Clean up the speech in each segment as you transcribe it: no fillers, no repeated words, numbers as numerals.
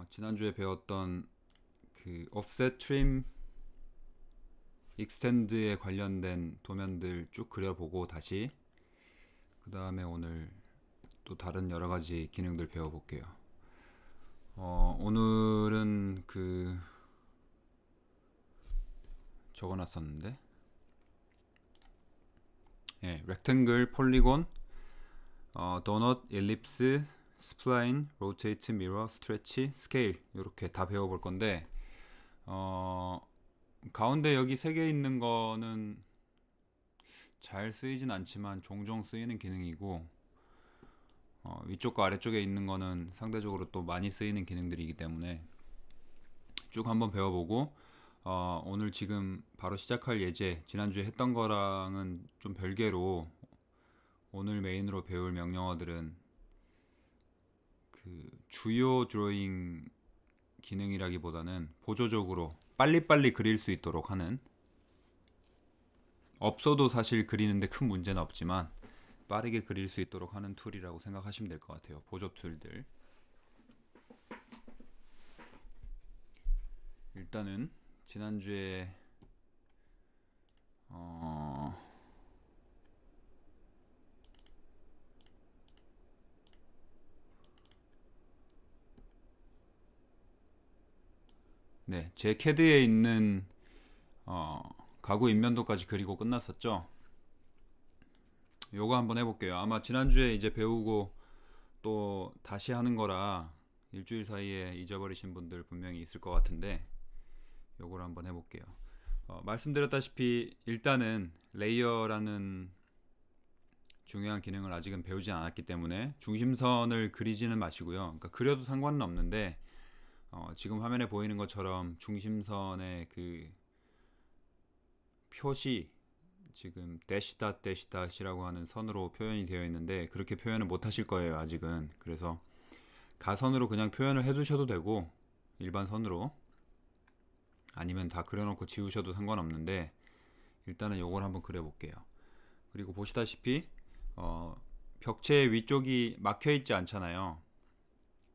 지난주에 배웠던 그 offset trim extend에 관련된 도면들 쭉 그려보고 다시 그 다음에 오늘 또 다른 여러 가지 기능들 배워볼게요. 오늘은 그 적어놨었는데, 예, rectangle, polygon, donut, ellipse, spline, rotate, mirror, stretch, scale 이렇게 다 배워볼 건데, 어, 가운데 여기 세 개 있는 거는 잘 쓰이진 않지만 종종 쓰이는 기능이고, 위쪽과 아래쪽에 있는 거는 상대적으로 또 많이 쓰이는 기능들이기 때문에 쭉 한번 배워보고, 오늘 지금 바로 시작할 예제, 지난주에 했던 거랑은 좀 별개로 오늘 메인으로 배울 명령어들은 그 주요 드로잉 기능이라기보다는 보조적으로 빨리빨리 그릴 수 있도록 하는, 없어도 사실 그리는데 큰 문제는 없지만 빠르게 그릴 수 있도록 하는 툴이라고 생각하시면 될 것 같아요. 보조 툴들. 일단은 지난주에 어, 네, 제 캐드에 있는 어, 가구 인면도까지 그리고 끝났었죠. 요거 한번 해볼게요. 아마 지난주에 이제 배우고 또 다시 하는 거라 일주일 사이에 잊어버리신 분들 분명히 있을 것 같은데 요거를 한번 해볼게요. 말씀드렸다시피 일단은 레이어라는 중요한 기능을 아직은 배우지 않았기 때문에 중심선을 그리지는 마시고요. 그러니까 그려도 상관은 없는데 지금 화면에 보이는 것처럼 중심선의 그 표시, 지금 대시닷 대시닷이라고 하는 선으로 표현이 되어 있는데 그렇게 표현을 못 하실 거예요 아직은. 그래서 가선으로 그냥 표현을 해 두셔도 되고 일반 선으로, 아니면 다 그려놓고 지우셔도 상관없는데 일단은 요걸 한번 그려볼게요. 그리고 보시다시피 벽체 위쪽이 막혀 있지 않잖아요.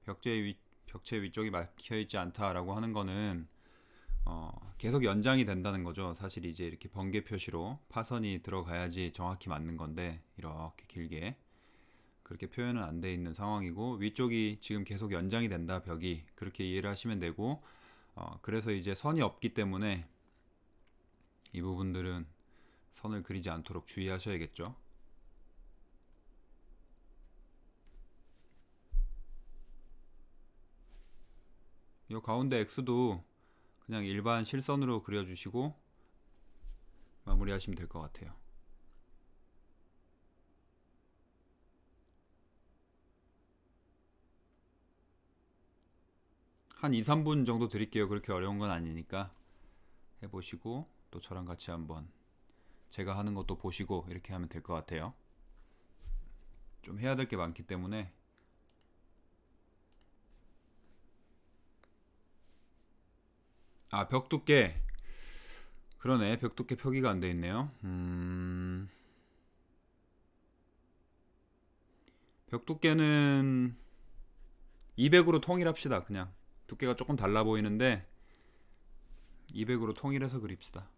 벽체 위쪽이 막혀 있지 않다라고 하는 거는 계속 연장이 된다는 거죠. 사실 이제 이렇게 번개 표시로 파선이 들어가야지 정확히 맞는 건데 이렇게 길게 그렇게 표현은 안 돼 있는 상황이고, 위쪽이 지금 계속 연장이 된다, 벽이. 그렇게 이해를 하시면 되고, 그래서 이제 선이 없기 때문에 이 부분들은 선을 그리지 않도록 주의하셔야겠죠. 이 가운데 X도 그냥 일반 실선으로 그려주시고 마무리하시면 될 것 같아요. 한 2, 3분 정도 드릴게요. 그렇게 어려운 건 아니니까 해보시고 또 저랑 같이 한번 제가 하는 것도 보시고 이렇게 하면 될 것 같아요. 좀 해야 될 게 많기 때문에. 벽 두께. 그러네, 벽 두께 표기가 안 돼 있네요. 벽 두께는 200으로 통일합시다. 그냥 두께가 조금 달라 보이는데 200으로 통일해서 그립시다.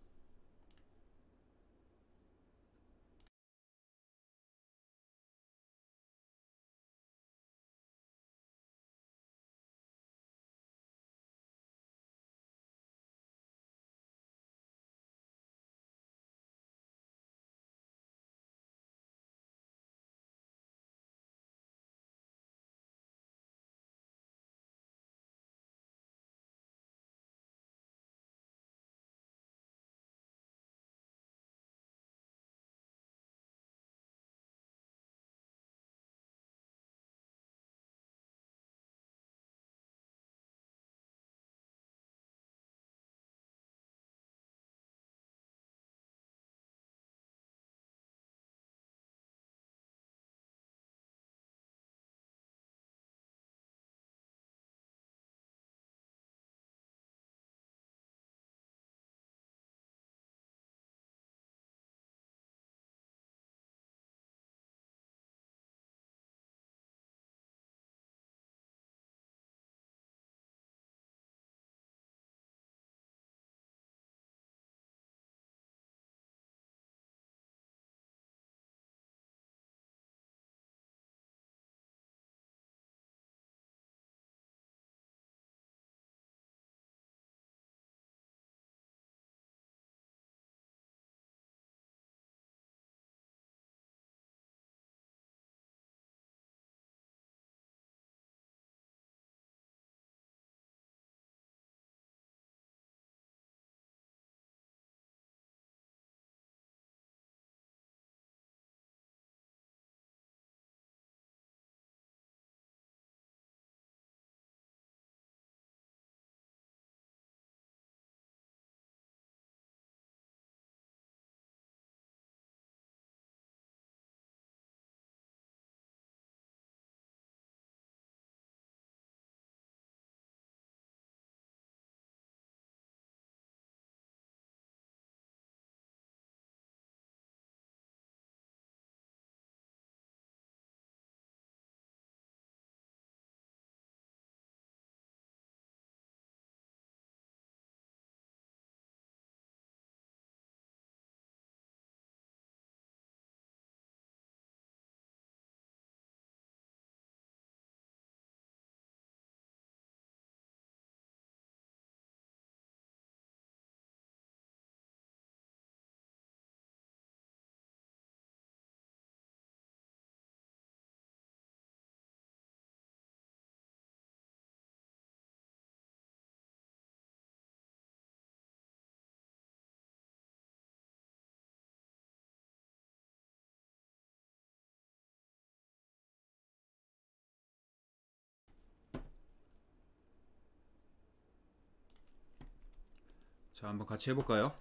자, 한번 같이 해볼까요?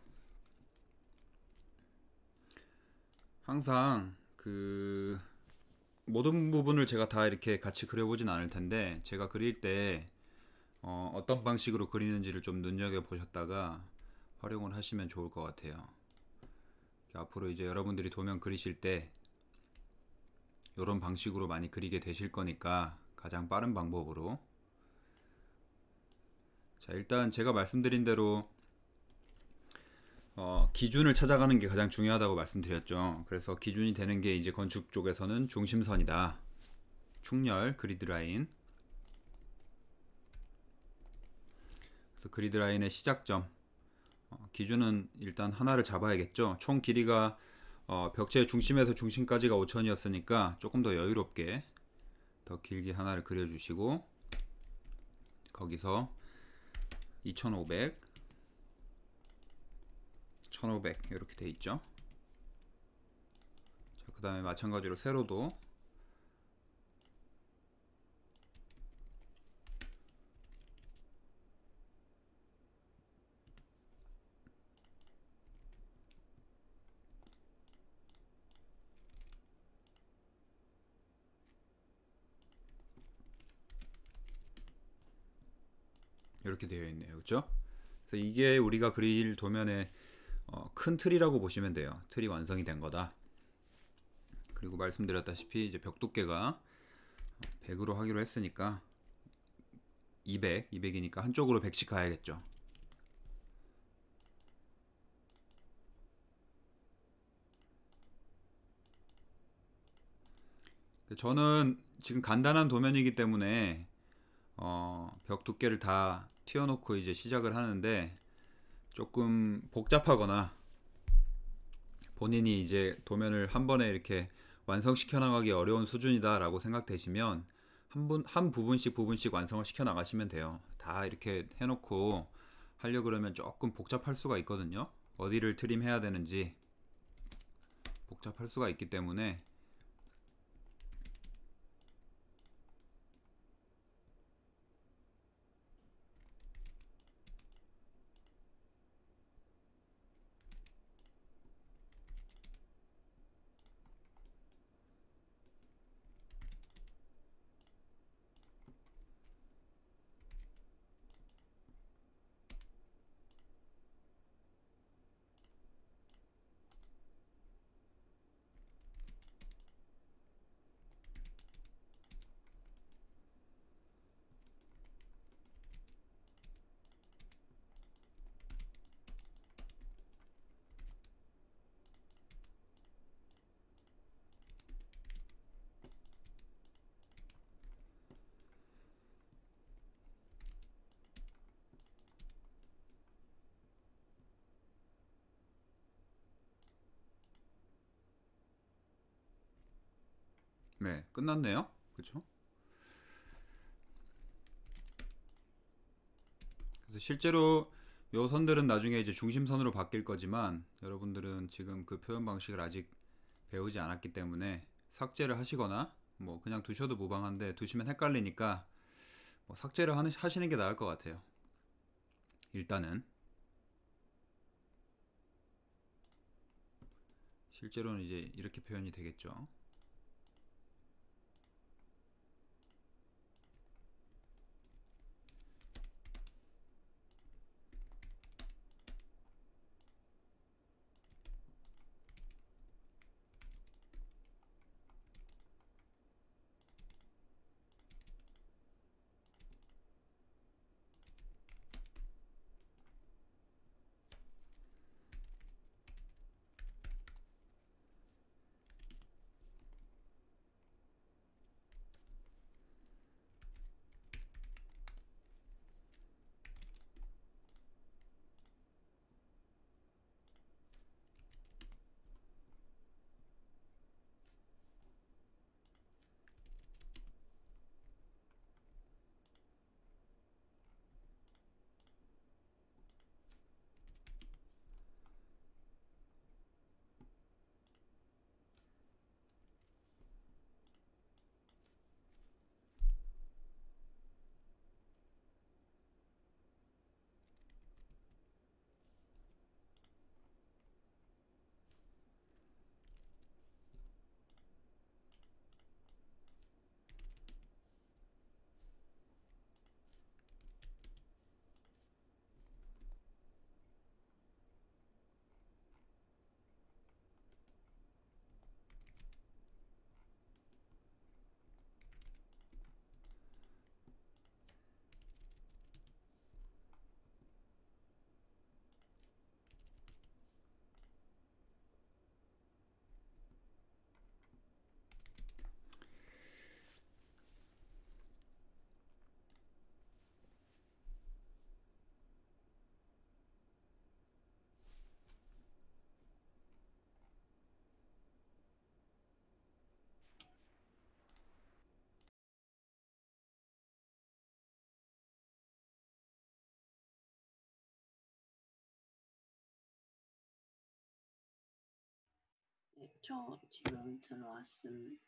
항상 그 모든 부분을 제가 다 이렇게 같이 그려보진 않을 텐데, 제가 그릴 때 어떤 방식으로 그리는지를 좀 눈여겨 보셨다가 활용을 하시면 좋을 것 같아요. 앞으로 이제 여러분들이 도면 그리실 때 이런 방식으로 많이 그리게 되실 거니까 가장 빠른 방법으로. 자, 일단 제가 말씀드린 대로 기준을 찾아가는 게 가장 중요하다고 말씀드렸죠. 그래서 기준이 되는 게 이제 건축 쪽에서는 중심선이다. 축렬, 그리드라인. 그래서 그리드라인의 시작점. 기준은 일단 하나를 잡아야겠죠. 총 길이가 벽체 중심에서 중심까지가 5000이었으니까 조금 더 여유롭게 더 길게 하나를 그려주시고, 거기서 2500, 1500 이렇게 돼 있죠. 그 다음에 마찬가지로 세로도 이렇게 되어 있네요. 그렇죠? 그래서 이게 우리가 그릴 도면의 큰 틀이라고 보시면 돼요. 틀이 완성이 된 거다. 그리고 말씀드렸다시피 이제 벽 두께가 100으로 하기로 했으니까 200, 200이니까 한쪽으로 100씩 가야겠죠. 저는 지금 간단한 도면이기 때문에 벽 두께를 다 튀어놓고 이제 시작을 하는데, 조금 복잡하거나 본인이 이제 도면을 한 번에 이렇게 완성시켜 나가기 어려운 수준이다 라고 생각되시면 한 부분씩 완성을 시켜 나가시면 돼요. 다 이렇게 해놓고 하려 그러면 조금 복잡할 수가 있거든요. 어디를 트림해야 되는지 복잡할 수가 있기 때문에. 네, 끝났네요. 그렇죠? 그래서 실제로 요 선들은 나중에 이제 중심선으로 바뀔 거지만, 여러분들은 지금 그 표현 방식을 아직 배우지 않았기 때문에 삭제를 하시거나 뭐 그냥 두셔도 무방한데, 두시면 헷갈리니까 뭐 삭제를 하시는 게 나을 것 같아요. 일단은 실제로는 이제 이렇게 표현이 되겠죠. 저 지금 들어왔습니다.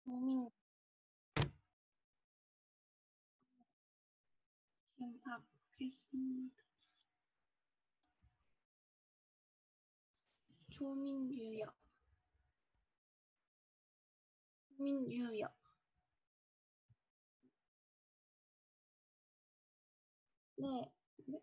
무민 지금 받겠습니다. 조민유요. 조민유요. 네. 네.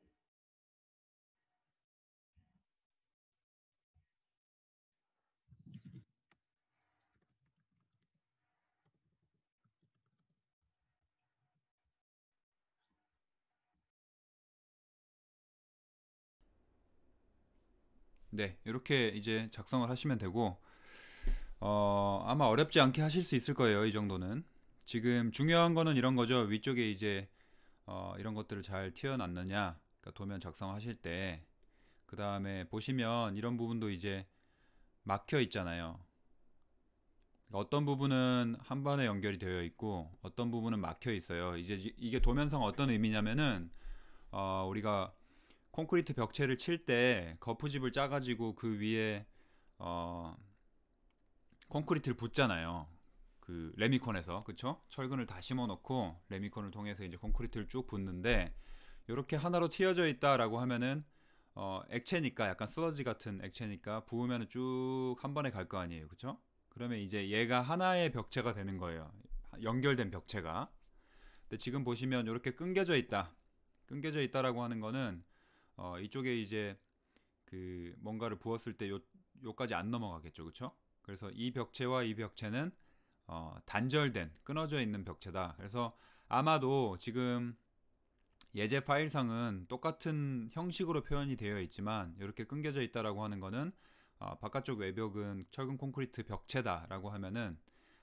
네, 이렇게 이제 작성을 하시면 되고, 아마 어렵지 않게 하실 수 있을 거예요. 이 정도는. 지금 중요한 거는 이런 거죠. 위쪽에 이제 이런 것들을 잘 튀어놨느냐, 그러니까 도면 작성하실 때. 그 다음에 보시면 이런 부분도 이제 막혀 있잖아요. 그러니까 어떤 부분은 한 번에 연결이 되어 있고 어떤 부분은 막혀 있어요. 이제 이게 도면상 어떤 의미냐면은 우리가 콘크리트 벽체를 칠 때 거푸집을 짜가지고 그 위에 어, 콘크리트를 붓잖아요. 그 레미콘에서, 그쵸? 철근을 다 심어놓고 레미콘을 통해서 이제 콘크리트를 쭉 붓는데, 이렇게 하나로 튀어져 있다라고 하면은 액체니까, 약간 슬러지 같은 액체니까 부으면 쭉 한 번에 갈 거 아니에요, 그쵸? 그러면 이제 얘가 하나의 벽체가 되는 거예요. 연결된 벽체가. 근데 지금 보시면 이렇게 끊겨져 있다. 끊겨져 있다라고 하는 거는 이쪽에 이제 그 뭔가를 부었을 때 요까지 안 넘어가겠죠, 그쵸? 그래서 이 벽체와 이 벽체는 단절된, 끊어져 있는 벽체다. 그래서 아마도 지금 예제 파일상은 똑같은 형식으로 표현이 되어 있지만 이렇게 끊겨져 있다라고 하는 거는 바깥쪽 외벽은 철근 콘크리트 벽체다라고 하면은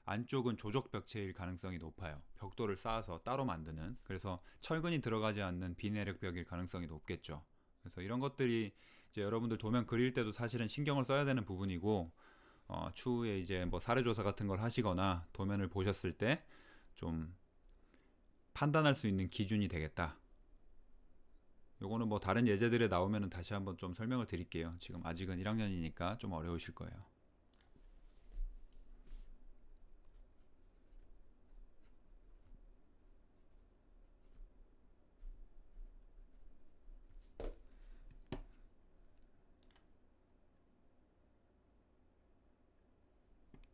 안쪽은 조적 벽체일 가능성이 높아요. 벽돌을 쌓아서 따로 만드는. 그래서 철근이 들어가지 않는 비내력 벽일 가능성이 높겠죠. 그래서 이런 것들이 이제 여러분들 도면 그릴 때도 사실은 신경을 써야 되는 부분이고, 추후에 이제 뭐 사례조사 같은 걸 하시거나 도면을 보셨을 때 좀 판단할 수 있는 기준이 되겠다. 요거는 뭐 다른 예제들에 나오면은 다시 한번 좀 설명을 드릴게요. 지금 아직은 1학년이니까 좀 어려우실 거예요.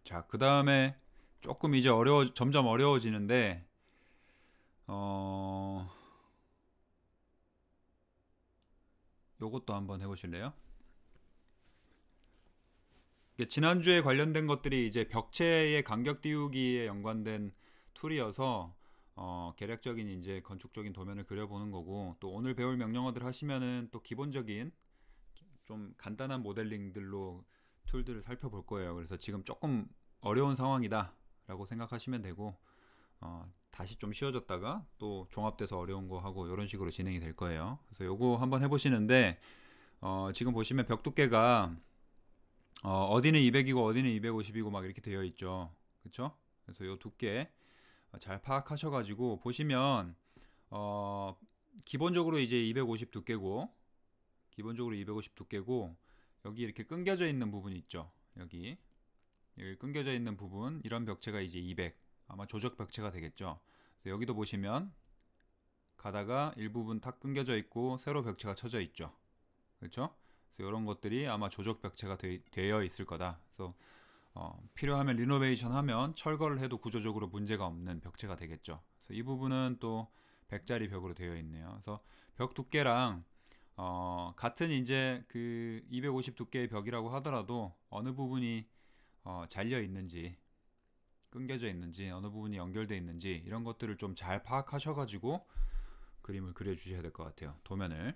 자, 그 다음에 조금 이제 점점 어려워지는데, 어, 요것도 한번 해보실래요? 이게 지난주에 관련된 것들이 이제 벽체의 간격 띄우기에 연관된 툴이어서, 계략적인 이제 건축적인 도면을 그려보는 거고, 또 오늘 배울 명령어들 하시면은 또 기본적인 좀 간단한 모델링들로 툴들을 살펴볼 거예요. 그래서 지금 조금 어려운 상황이다 라고 생각하시면 되고, 다시 좀 쉬워졌다가 또 종합돼서 어려운 거 하고 이런 식으로 진행이 될 거예요. 그래서 요거 한번 해보시는데, 지금 보시면 벽 두께가 어디는 200이고 어디는 250이고 막 이렇게 되어 있죠. 그쵸? 그래서 요 두께 잘 파악하셔가지고 보시면 어, 기본적으로 이제 250 두께고, 기본적으로 250 두께고, 여기 이렇게 끊겨져 있는 부분이 있죠. 여기 끊겨져 있는 부분, 이런 벽체가 이제 200, 아마 조적 벽체가 되겠죠. 그래서 여기도 보시면 가다가 일부분 탁 끊겨져 있고 세로 벽체가 쳐져 있죠. 그렇죠? 그래서 이런 것들이 아마 조적 벽체가 되어 있을 거다. 그래서 필요하면 리노베이션 하면 철거를 해도 구조적으로 문제가 없는 벽체가 되겠죠. 그래서 이 부분은 또 100짜리 벽으로 되어 있네요. 그래서 벽 두께랑 같은 이제 그 250 두께의 벽이라고 하더라도 어느 부분이 잘려 있는지, 끊겨져 있는지, 어느 부분이 연결되어 있는지 이런 것들을 좀 잘 파악하셔가지고 그림을 그려주셔야 될 것 같아요. 도면을.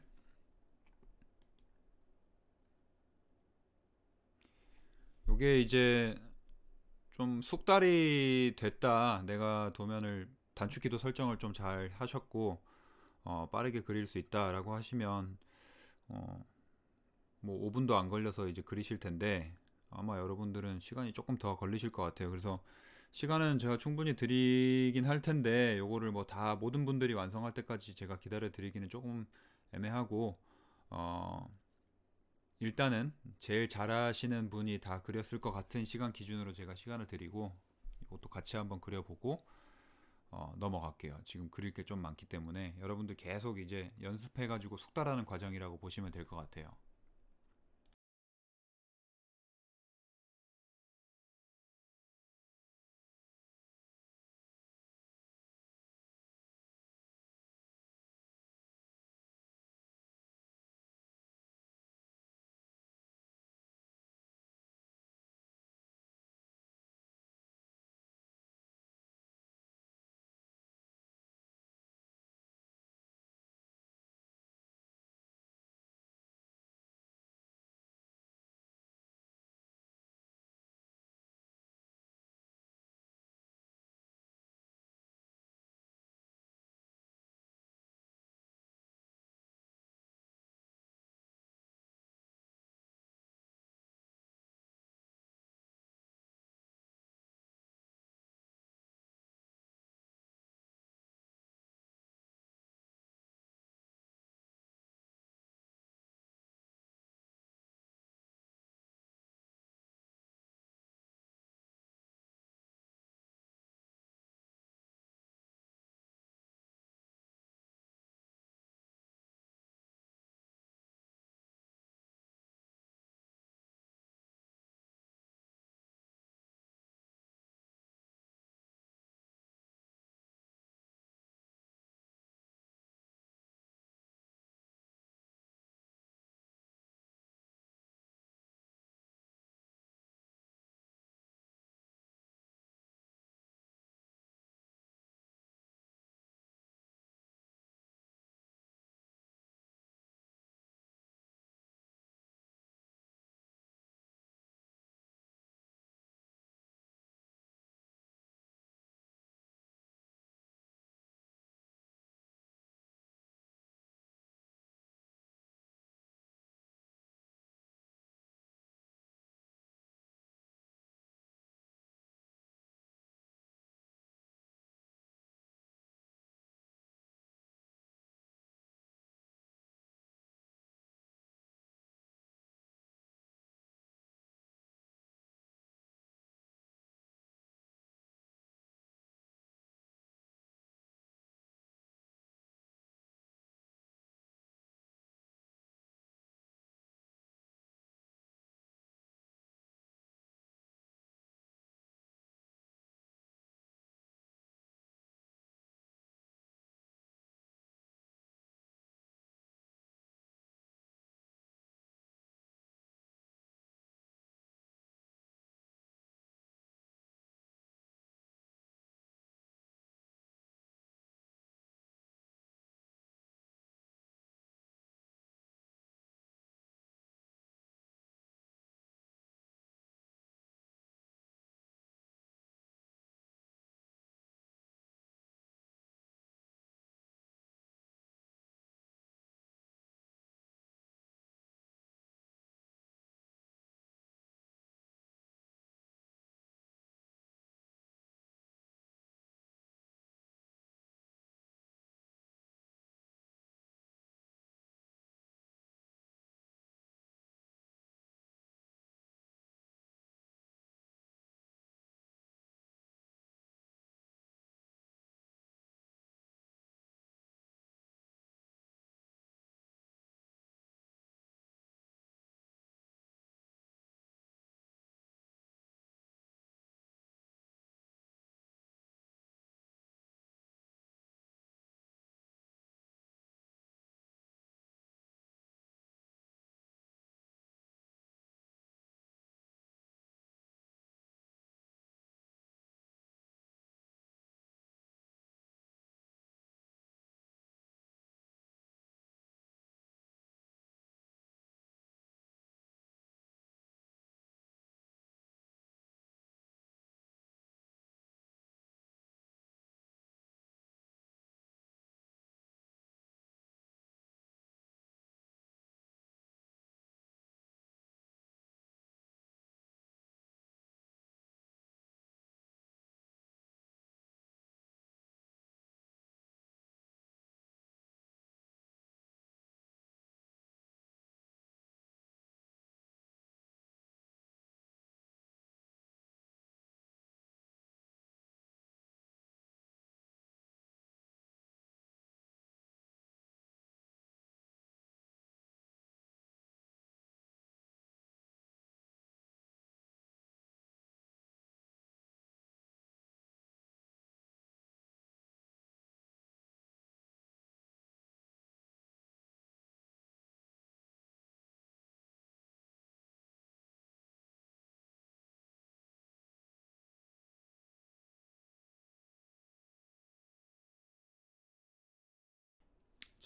요게 이제 좀 숙달이 됐다. 내가 도면을 단축키도 설정을 좀 잘 하셨고 빠르게 그릴 수 있다라고 하시면 어, 뭐 5분도 안 걸려서 이제 그리실 텐데, 아마 여러분들은 시간이 조금 더 걸리실 것 같아요. 그래서 시간은 제가 충분히 드리긴 할 텐데 요거를 뭐 다 모든 분들이 완성할 때까지 제가 기다려 드리기는 조금 애매하고, 어, 일단은 제일 잘하시는 분이 다 그렸을 것 같은 시간 기준으로 제가 시간을 드리고 이것도 같이 한번 그려보고 넘어갈게요. 지금 그릴 게 좀 많기 때문에 여러분들 계속 이제 연습해가지고 숙달하는 과정이라고 보시면 될 것 같아요.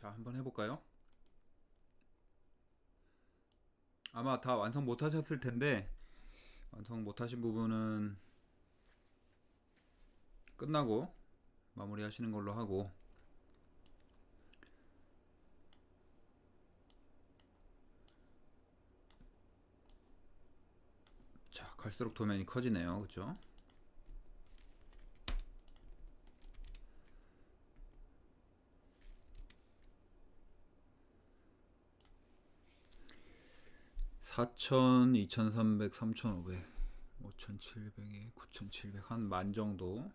자, 한번 해볼까요? 아마 다 완성 못 하셨을 텐데, 완성 못 하신 부분은 끝나고 마무리 하시는 걸로 하고. 자, 갈수록 도면이 커지네요. 그쵸? (4000) (2300) (3500) (5700에) (9700) 한 만 정도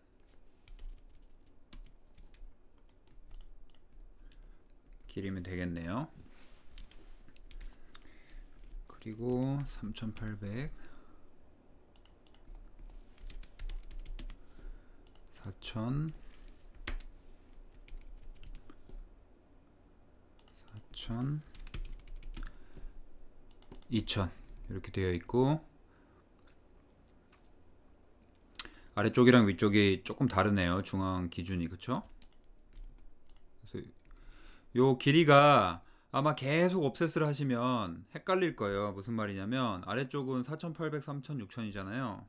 길이면 되겠네요. 그리고 3800 4000 4000 2000 이렇게 되어 있고, 아래쪽이랑 위쪽이 조금 다르네요. 중앙 기준이. 그쵸? 그래서 요 길이가 아마 계속 옵셋을 하시면 헷갈릴 거예요. 무슨 말이냐면 아래쪽은 4800 3000 6000이잖아요.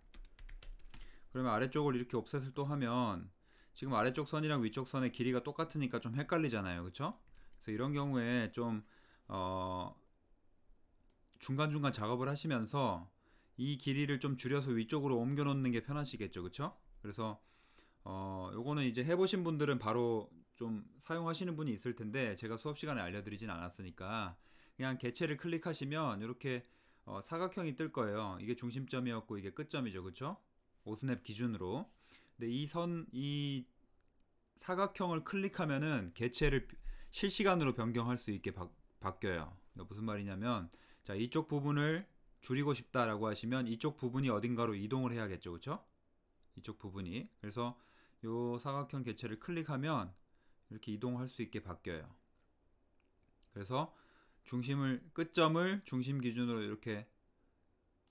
그러면 아래쪽을 이렇게 옵셋을 또 하면 지금 아래쪽 선이랑 위쪽 선의 길이가 똑같으니까 좀 헷갈리잖아요. 그쵸? 그래서 이런 경우에 좀 중간중간 작업을 하시면서 이 길이를 좀 줄여서 위쪽으로 옮겨 놓는 게 편하시겠죠. 그쵸? 그래서 요거는 이제 해보신 분들은 바로 좀 사용하시는 분이 있을 텐데, 제가 수업 시간에 알려드리진 않았으니까 그냥 개체를 클릭하시면 이렇게 사각형이 뜰 거예요. 이게 중심점이었고 이게 끝점이죠. 그쵸? 오스냅 기준으로. 근데 이 사각형을 클릭하면은 개체를 실시간으로 변경할 수 있게 바뀌어요. 그러니까 무슨 말이냐면, 자, 이쪽 부분을 줄이고 싶다라고 하시면 이쪽 부분이 어딘가로 이동을 해야겠죠. 그쵸? 이쪽 부분이. 그래서 요 사각형 개체를 클릭하면 이렇게 이동할 수 있게 바뀌어요. 그래서 끝점을 중심 기준으로 이렇게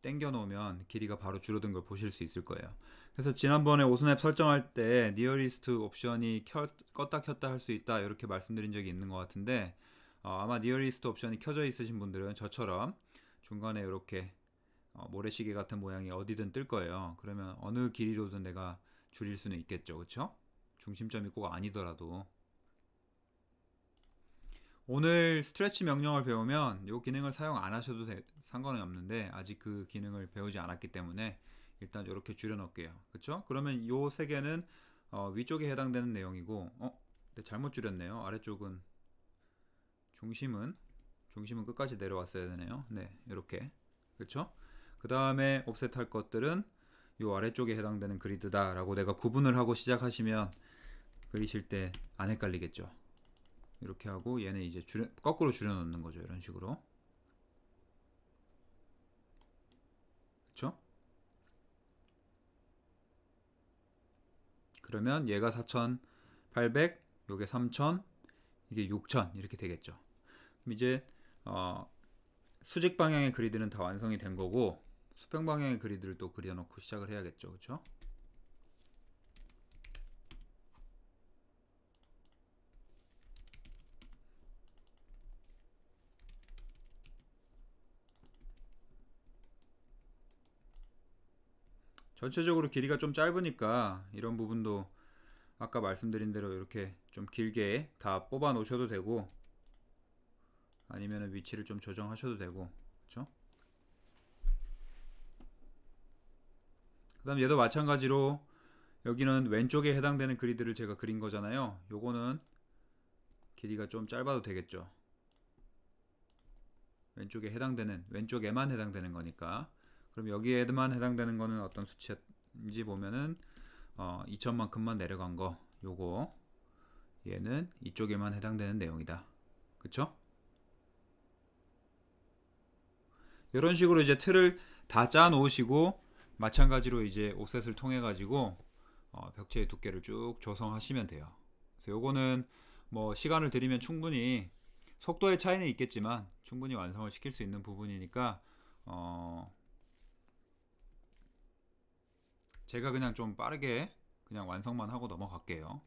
당겨 놓으면 길이가 바로 줄어든 걸 보실 수 있을 거예요. 그래서 지난번에 오스냅 설정할 때 니어리스트 옵션이 껐다 켰다 할 수 있다 이렇게 말씀드린 적이 있는 것 같은데, 아마 니어리스트 옵션이 켜져 있으신 분들은 저처럼 중간에 이렇게 모래시계 같은 모양이 어디든 뜰 거예요. 그러면 어느 길이로든 내가 줄일 수는 있겠죠. 그쵸? 중심점이 꼭 아니더라도. 오늘 스트레치 명령을 배우면 이 기능을 사용 안 하셔도 상관은 없는데, 아직 그 기능을 배우지 않았기 때문에 일단 이렇게 줄여 놓을게요. 그쵸? 그러면 이 세 개는 위쪽에 해당되는 내용이고, 네, 잘못 줄였네요. 아래쪽은 중심은 끝까지 내려왔어야 되네요. 네, 이렇게. 그쵸? 그 다음에 옵셋 할 것들은 이 아래쪽에 해당되는 그리드다 라고 내가 구분을 하고 시작하시면 그리실 때 안 헷갈리겠죠. 이렇게 하고 얘는 이제 거꾸로 줄여 놓는 거죠. 이런 식으로. 그쵸? 그러면 얘가 4800, 요게 3000, 이게 6000 이렇게 되겠죠. 그럼 이제 수직 방향의 그리드는 다 완성이 된 거고, 수평 방향의 그리드를 또 그려놓고 시작을 해야겠죠. 그쵸? 전체적으로 길이가 좀 짧으니까 이런 부분도 아까 말씀드린 대로 이렇게 좀 길게 다 뽑아 놓으셔도 되고, 아니면 위치를 좀 조정하셔도 되고. 그쵸? 그 다음 얘도 마찬가지로 여기는 왼쪽에 해당되는 그리드를 제가 그린 거잖아요. 요거는 길이가 좀 짧아도 되겠죠. 왼쪽에만 해당되는 거니까. 그럼 여기에만 해당되는 거는 어떤 수치인지 보면은 2000만큼만 내려간 거, 요거 얘는 이쪽에만 해당되는 내용이다. 그쵸? 이런 식으로 이제 틀을 다 짜 놓으시고, 마찬가지로 이제 옵셋을 통해 가지고 벽체의 두께를 쭉 조성하시면 돼요. 그래서 요거는 뭐 시간을 들이면 충분히, 속도의 차이는 있겠지만 충분히 완성을 시킬 수 있는 부분이니까 제가 그냥 좀 빠르게 그냥 완성만 하고 넘어갈게요.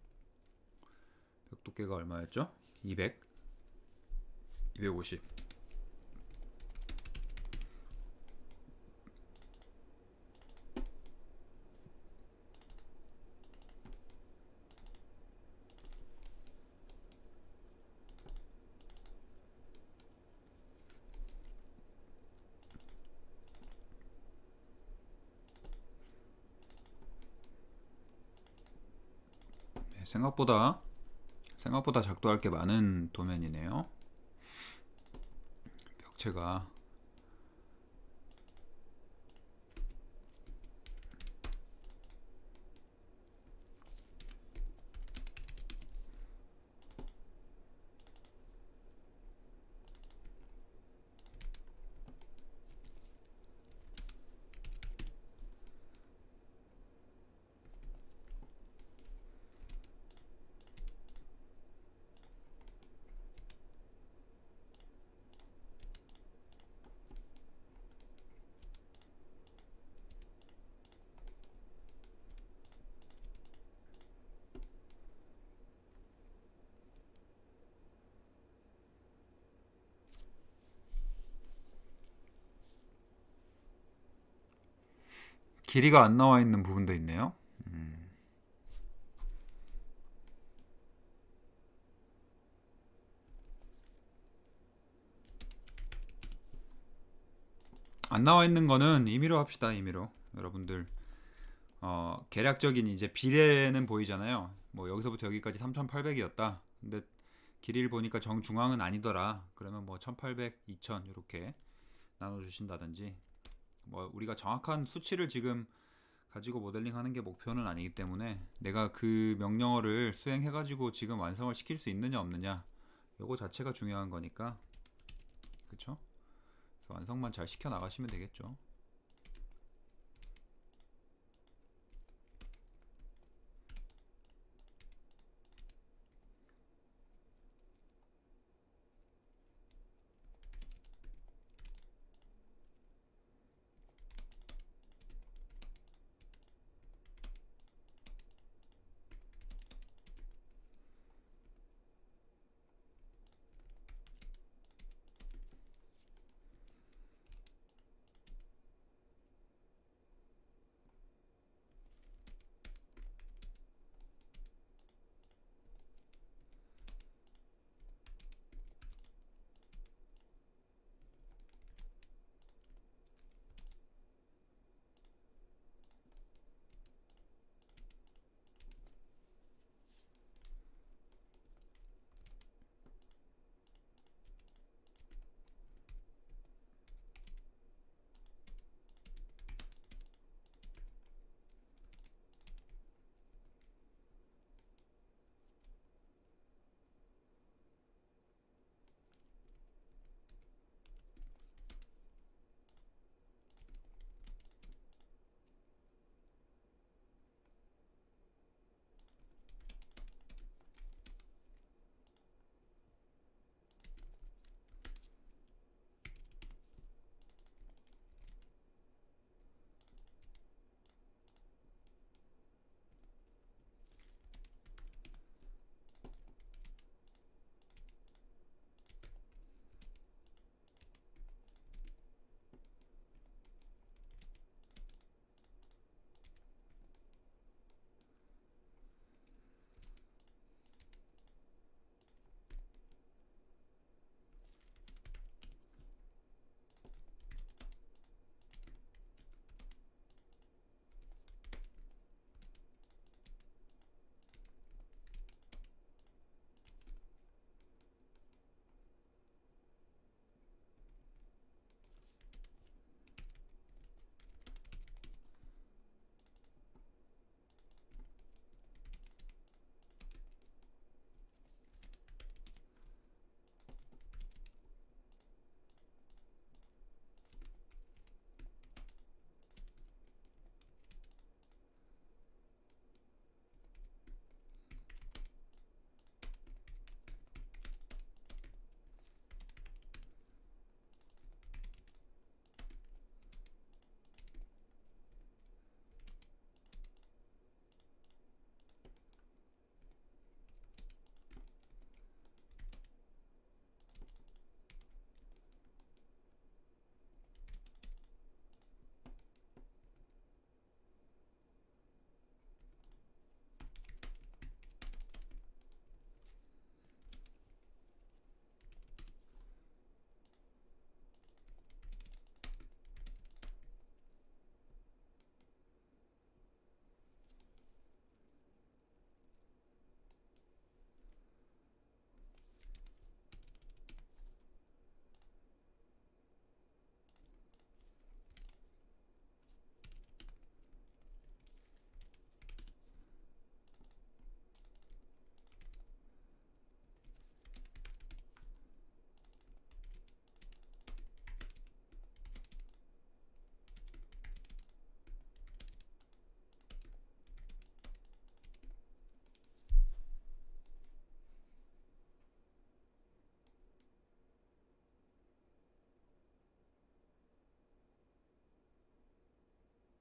벽 두께가 얼마였죠? 200. 250. 네, 생각보다 작동할 게 많은 도면이네요. 벽체가. 길이가 안 나와 있는 부분도 있네요. 안 나와 있는 거는 임의로 합시다. 임의로. 여러분들 계략적인 이제 비례는 보이잖아요. 뭐 여기서부터 여기까지 3,800이었다. 근데 길이를 보니까 정중앙은 아니더라. 그러면 뭐 1,800, 2,000 이렇게 나눠 주신다든지. 뭐 우리가 정확한 수치를 지금 가지고 모델링 하는 게 목표는 아니기 때문에 내가 그 명령어를 수행해 가지고 지금 완성을 시킬 수 있느냐 없느냐 요거 자체가 중요한 거니까. 그쵸? 그래서 완성만 잘 시켜 나가시면 되겠죠.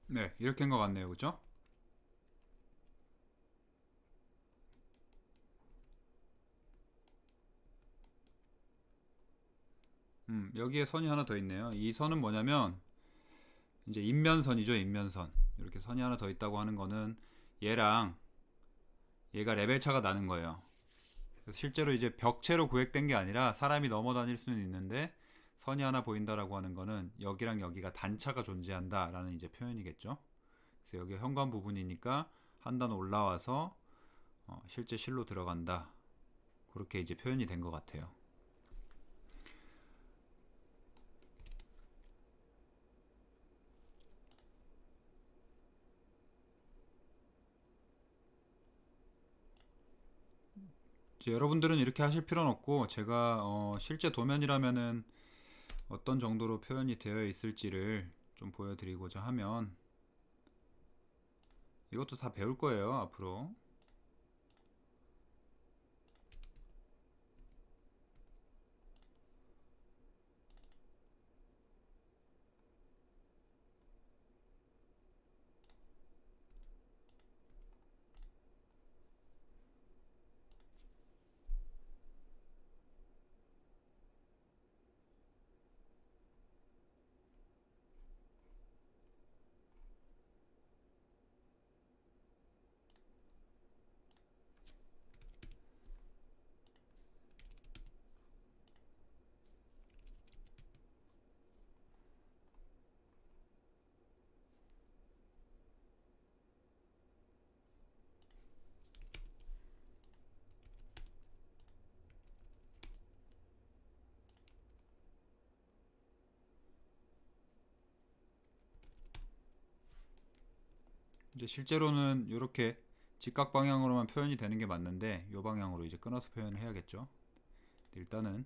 네, 이렇게 한 것 같네요. 그죠? 여기에 선이 하나 더 있네요. 이 선은 뭐냐면 이제 인면선이죠. 인면선. 이렇게 선이 하나 더 있다고 하는 거는 얘랑 얘가 레벨 차가 나는 거예요. 그래서 실제로 이제 벽체로 구획된 게 아니라 사람이 넘어 다닐 수는 있는데 선이 하나 보인다라고 하는 거는 여기랑 여기가 단차가 존재한다라는 이제 표현이겠죠. 그래서 여기 현관 부분이니까 한 단 올라와서 실제 실로 들어간다. 그렇게 이제 표현이 된 것 같아요. 이제 여러분들은 이렇게 하실 필요는 없고 제가 실제 도면이라면은 어떤 정도로 표현이 되어 있을지를 좀 보여드리고자 하면 이것도 다 배울 거예요 앞으로. 이제 실제로는 이렇게 직각 방향으로만 표현이 되는 게 맞는데 이 방향으로 이제 끊어서 표현을 해야겠죠. 일단은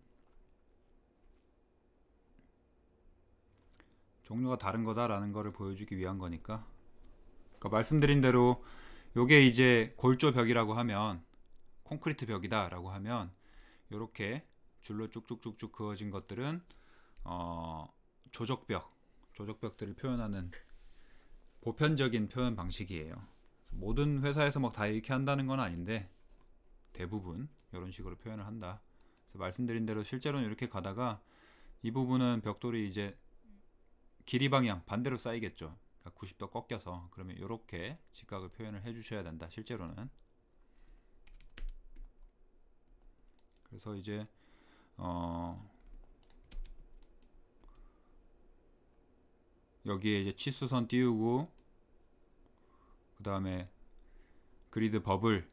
종류가 다른 거다라는 거를 보여주기 위한 거니까. 그러니까 말씀드린 대로 요게 이제 골조벽이라고 하면 콘크리트 벽이다라고 하면 이렇게 줄로 쭉쭉쭉쭉 그어진 것들은 조적벽, 조적벽들을 표현하는 보편적인 표현 방식이에요. 모든 회사에서 막 다 이렇게 한다는 건 아닌데 대부분 이런 식으로 표현을 한다. 그래서 말씀드린 대로 실제로는 이렇게 가다가 이 부분은 벽돌이 이제 길이 방향 반대로 쌓이겠죠. 그러니까 90도 꺾여서 그러면 이렇게 직각을 표현을 해주셔야 된다. 실제로는. 그래서 이제 여기에 이제 치수선 띄우고 그 다음에 그리드 법을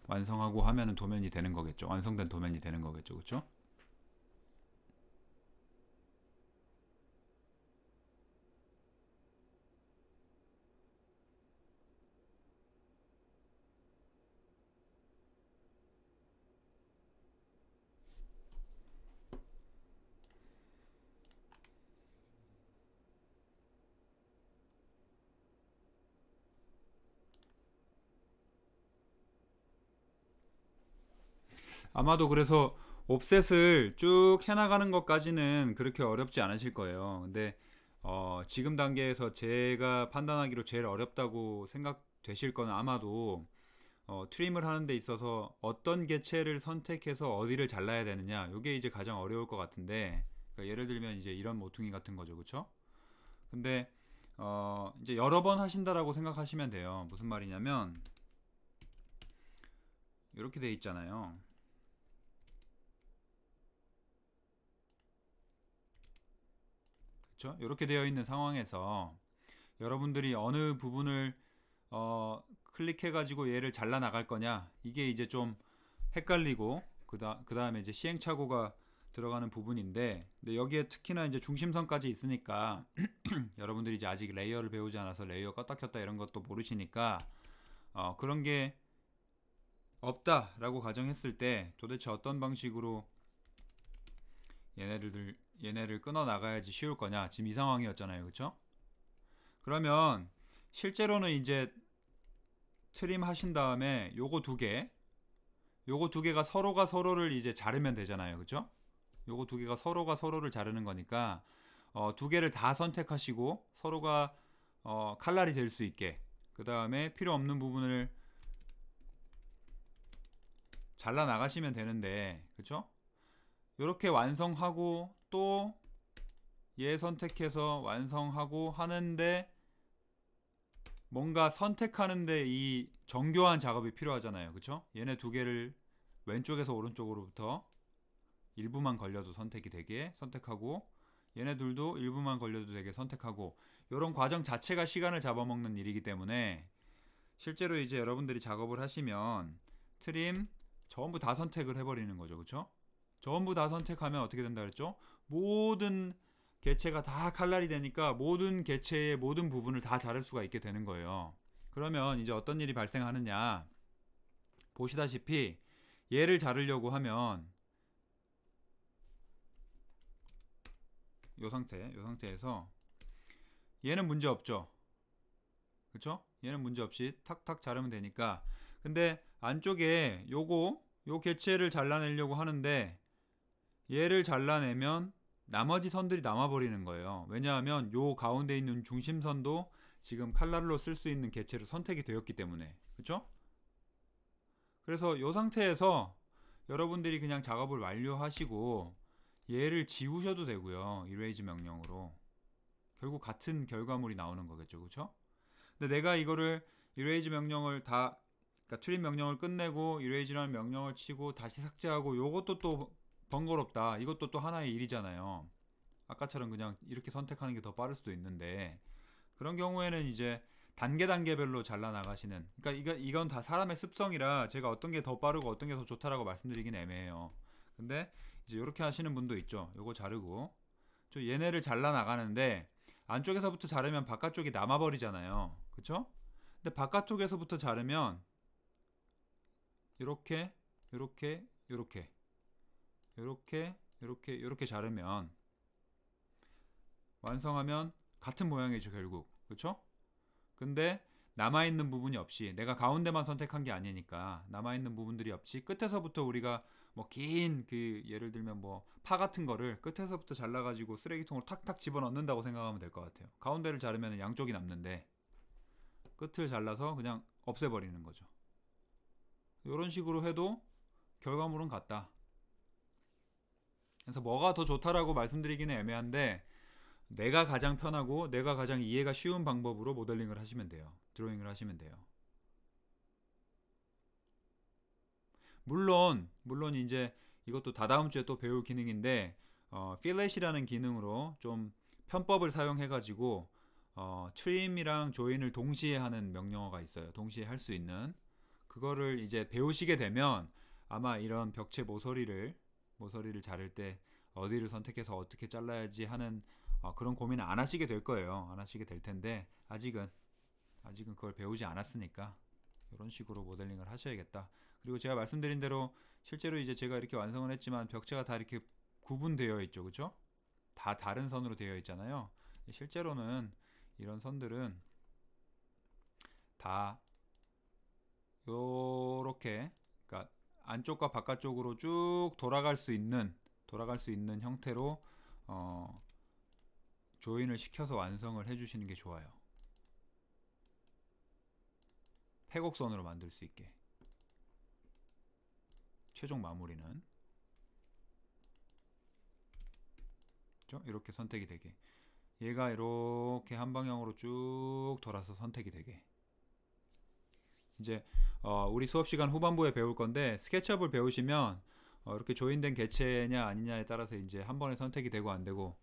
완성하고 하면은 도면이 되는 거겠죠. 완성된 도면이 되는 거겠죠. 그렇죠? 아마도 그래서 옵셋을 쭉 해나가는 것까지는 그렇게 어렵지 않으실 거예요. 근데 지금 단계에서 제가 판단하기로 제일 어렵다고 생각되실 거는 아마도 트림을 하는 데 있어서 어떤 개체를 선택해서 어디를 잘라야 되느냐 이게 이제 가장 어려울 것 같은데 그러니까 예를 들면 이제 이런 모퉁이 같은 거죠. 그쵸? 근데 이제 여러 번 하신다라고 생각하시면 돼요. 무슨 말이냐면 이렇게 돼 있잖아요. 그쵸? 이렇게 되어 있는 상황에서 여러분들이 어느 부분을 클릭해 가지고 얘를 잘라 나갈 거냐 이게 이제 좀 헷갈리고 그 다음에 이제 시행착오가 들어가는 부분인데 근데 여기에 특히나 이제 중심선까지 있으니까 여러분들이 이제 아직 레이어를 배우지 않아서 레이어 껐다 켰다 이런 것도 모르시니까 그런 게 없다라고 가정했을 때 도대체 어떤 방식으로 얘네를 끊어 나가야지 쉬울 거냐 지금 이 상황이었잖아요. 그쵸? 그러면 실제로는 이제 트림 하신 다음에 요거 두 개가 서로가 서로를 이제 자르면 되잖아요. 그쵸? 요거 두 개가 서로가 서로를 자르는 거니까 두 개를 다 선택하시고 서로가 칼날이 될 수 있게, 그 다음에 필요 없는 부분을 잘라 나가시면 되는데, 그쵸? 이렇게 완성하고 또 얘 선택해서 완성하고 하는데, 뭔가 선택하는데 이 정교한 작업이 필요하잖아요. 그쵸? 얘네 두 개를 왼쪽에서 오른쪽으로부터 일부만 걸려도 선택이 되게 선택하고, 얘네 둘도 일부만 걸려도 되게 선택하고, 이런 과정 자체가 시간을 잡아먹는 일이기 때문에 실제로 이제 여러분들이 작업을 하시면 트림 전부 다 선택을 해버리는 거죠. 그쵸? 전부 다 선택하면 어떻게 된다 그랬죠? 모든 개체가 다 칼날이 되니까 모든 개체의 모든 부분을 다 자를 수가 있게 되는 거예요. 그러면 이제 어떤 일이 발생하느냐, 보시다시피 얘를 자르려고 하면 요 상태에서 얘는 문제 없죠. 그쵸? 얘는 문제 없이 탁탁 자르면 되니까. 근데 안쪽에 요 개체를 잘라내려고 하는데, 얘를 잘라내면 나머지 선들이 남아버리는 거예요. 왜냐하면 요 가운데 있는 중심선도 지금 칼날로 쓸 수 있는 개체로 선택이 되었기 때문에. 그쵸? 그래서 요 상태에서 여러분들이 그냥 작업을 완료하시고 얘를 지우셔도 되고요. 이레이즈 명령으로. 결국 같은 결과물이 나오는 거겠죠. 그쵸? 근데 내가 이거를 이레이즈 명령을 다, 그러니까 트림 명령을 끝내고 이레이즈라는 명령을 치고 다시 삭제하고, 요것도 또 번거롭다. 이것도 또 하나의 일이잖아요. 아까처럼 그냥 이렇게 선택하는 게 더 빠를 수도 있는데, 그런 경우에는 이제 단계별로 잘라 나가시는, 그러니까 이건 다 사람의 습성이라 제가 어떤 게 더 빠르고 어떤 게 더 좋다라고 말씀드리긴 애매해요. 근데 이제 이렇게 하시는 분도 있죠. 요거 자르고 저 얘네를 잘라 나가는데, 안쪽에서부터 자르면 바깥쪽이 남아버리잖아요. 그쵸? 근데 바깥쪽에서부터 자르면 요렇게 요렇게 요렇게 요렇게 요렇게 요렇게 자르면 완성하면 같은 모양이죠, 결국. 그쵸? 근데 남아있는 부분이 없이, 내가 가운데만 선택한 게 아니니까 남아있는 부분들이 없이 끝에서부터 우리가 뭐 긴 그 예를 들면 뭐 파 같은 거를 끝에서부터 잘라가지고 쓰레기통으로 탁탁 집어넣는다고 생각하면 될 것 같아요. 가운데를 자르면 양쪽이 남는데 끝을 잘라서 그냥 없애버리는 거죠. 이런 식으로 해도 결과물은 같다. 그래서 뭐가 더 좋다라고 말씀드리기는 애매한데, 내가 가장 편하고 내가 가장 이해가 쉬운 방법으로 모델링을 하시면 돼요. 드로잉을 하시면 돼요. 물론 이제 이것도 다다음 주에 또 배울 기능인데, 필렛이라는 기능으로 좀 편법을 사용해 가지고 트림이랑 조인을 동시에 하는 명령어가 있어요. 동시에 할 수 있는, 그거를 이제 배우시게 되면 아마 이런 벽체 모서리를 자를 때 어디를 선택해서 어떻게 잘라야지 하는 그런 고민을 안 하시게 될 거예요. 안 하시게 될 텐데, 아직은 그걸 배우지 않았으니까 이런 식으로 모델링을 하셔야겠다. 그리고 제가 말씀드린 대로 실제로 이제 제가 이렇게 완성을 했지만 벽체가 다 이렇게 구분되어 있죠. 그쵸? 다 다른 선으로 되어 있잖아요. 실제로는 이런 선들은 다 요렇게, 그러니까 안쪽과 바깥쪽으로 쭉 돌아갈 수 있는 형태로 조인을 시켜서 완성을 해주시는 게 좋아요. 패곡선으로 만들 수 있게. 최종 마무리는 그렇죠? 이렇게 선택이 되게, 얘가 이렇게 한 방향으로 쭉 돌아서 선택이 되게. 이제 우리 수업 시간 후반부에 배울 건데, 스케치업을 배우시면 이렇게 조인된 개체냐 아니냐에 따라서 이제 한 번에 선택이 되고 안 되고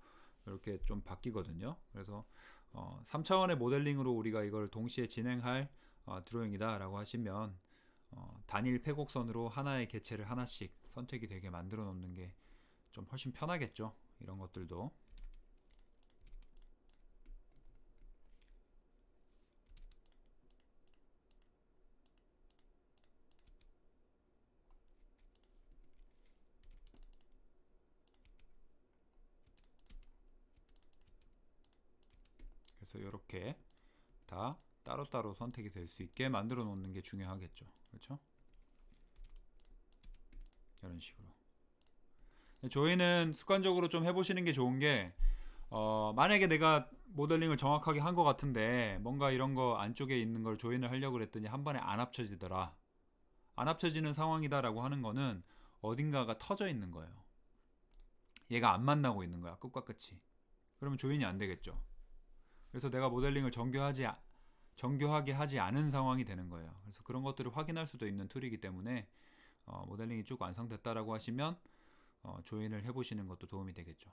이렇게 좀 바뀌거든요. 그래서 3차원의 모델링으로 우리가 이걸 동시에 진행할 드로잉이다 라고 하시면 단일 패곡선으로 하나의 개체를 하나씩 선택이 되게 만들어 놓는 게 좀 훨씬 편하겠죠. 이런 것들도. 그래서 이렇게 다 따로따로 선택이 될 수 있게 만들어 놓는 게 중요하겠죠. 그렇죠? 이런 식으로. 조이는 습관적으로 좀 해보시는 게 좋은 게, 만약에 내가 모델링을 정확하게 한 것 같은데 뭔가 이런 거 안쪽에 있는 걸 조인을 하려고 그랬더니 한 번에 안 합쳐지더라. 안 합쳐지는 상황이다라고 하는 거는 어딘가가 터져 있는 거예요. 얘가 안 만나고 있는 거야. 끝과 끝이. 그러면 조인이 안 되겠죠. 그래서 내가 모델링을 정교하게 하지 않은 상황이 되는 거예요. 그래서 그런 것들을 확인할 수도 있는 툴이기 때문에 모델링이 쭉 완성됐다라고 하시면 조인을 해보시는 것도 도움이 되겠죠.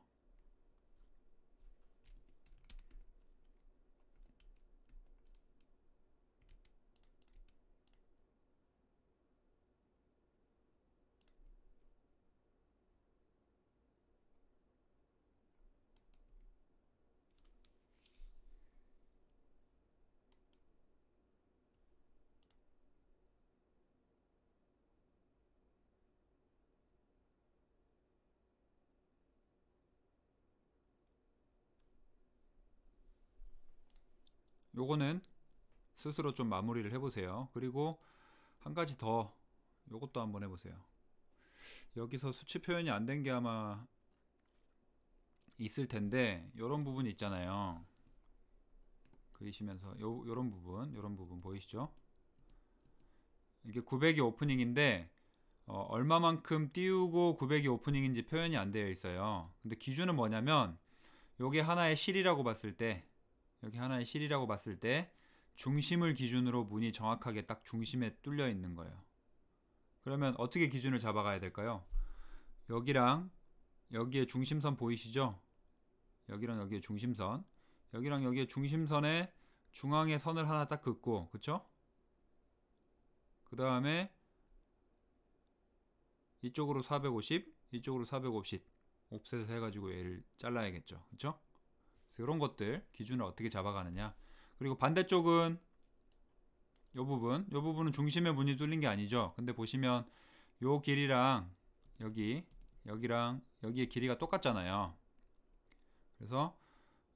요거는 스스로 좀 마무리를 해보세요. 그리고 한 가지 더 요것도 한번 해보세요. 여기서 수치 표현이 안 된 게 아마 있을 텐데 요런 부분 있잖아요. 그리시면서 요런 부분 보이시죠? 이게 900이 오프닝인데 얼마만큼 띄우고 900이 오프닝인지 표현이 안 되어 있어요. 근데 기준은 뭐냐면 요게 하나의 실이라고 봤을 때 여기 하나의 실이라고 봤을 때 중심을 기준으로 문이 정확하게 딱 중심에 뚫려 있는 거예요. 그러면 어떻게 기준을 잡아가야 될까요? 여기랑 여기에 중심선 보이시죠? 여기랑 여기에 중심선, 여기랑 여기에 중심선에 중앙에 선을 하나 딱 긋고, 그쵸? 그 다음에 이쪽으로 450, 이쪽으로 450 옵셋을 해가지고 얘를 잘라야겠죠. 그쵸? 이런 것들 기준을 어떻게 잡아가느냐. 그리고 반대쪽은 요 부분은 중심에 문이 뚫린 게 아니죠. 근데 보시면 요 길이랑 여기랑 여기의 길이가 똑같잖아요. 그래서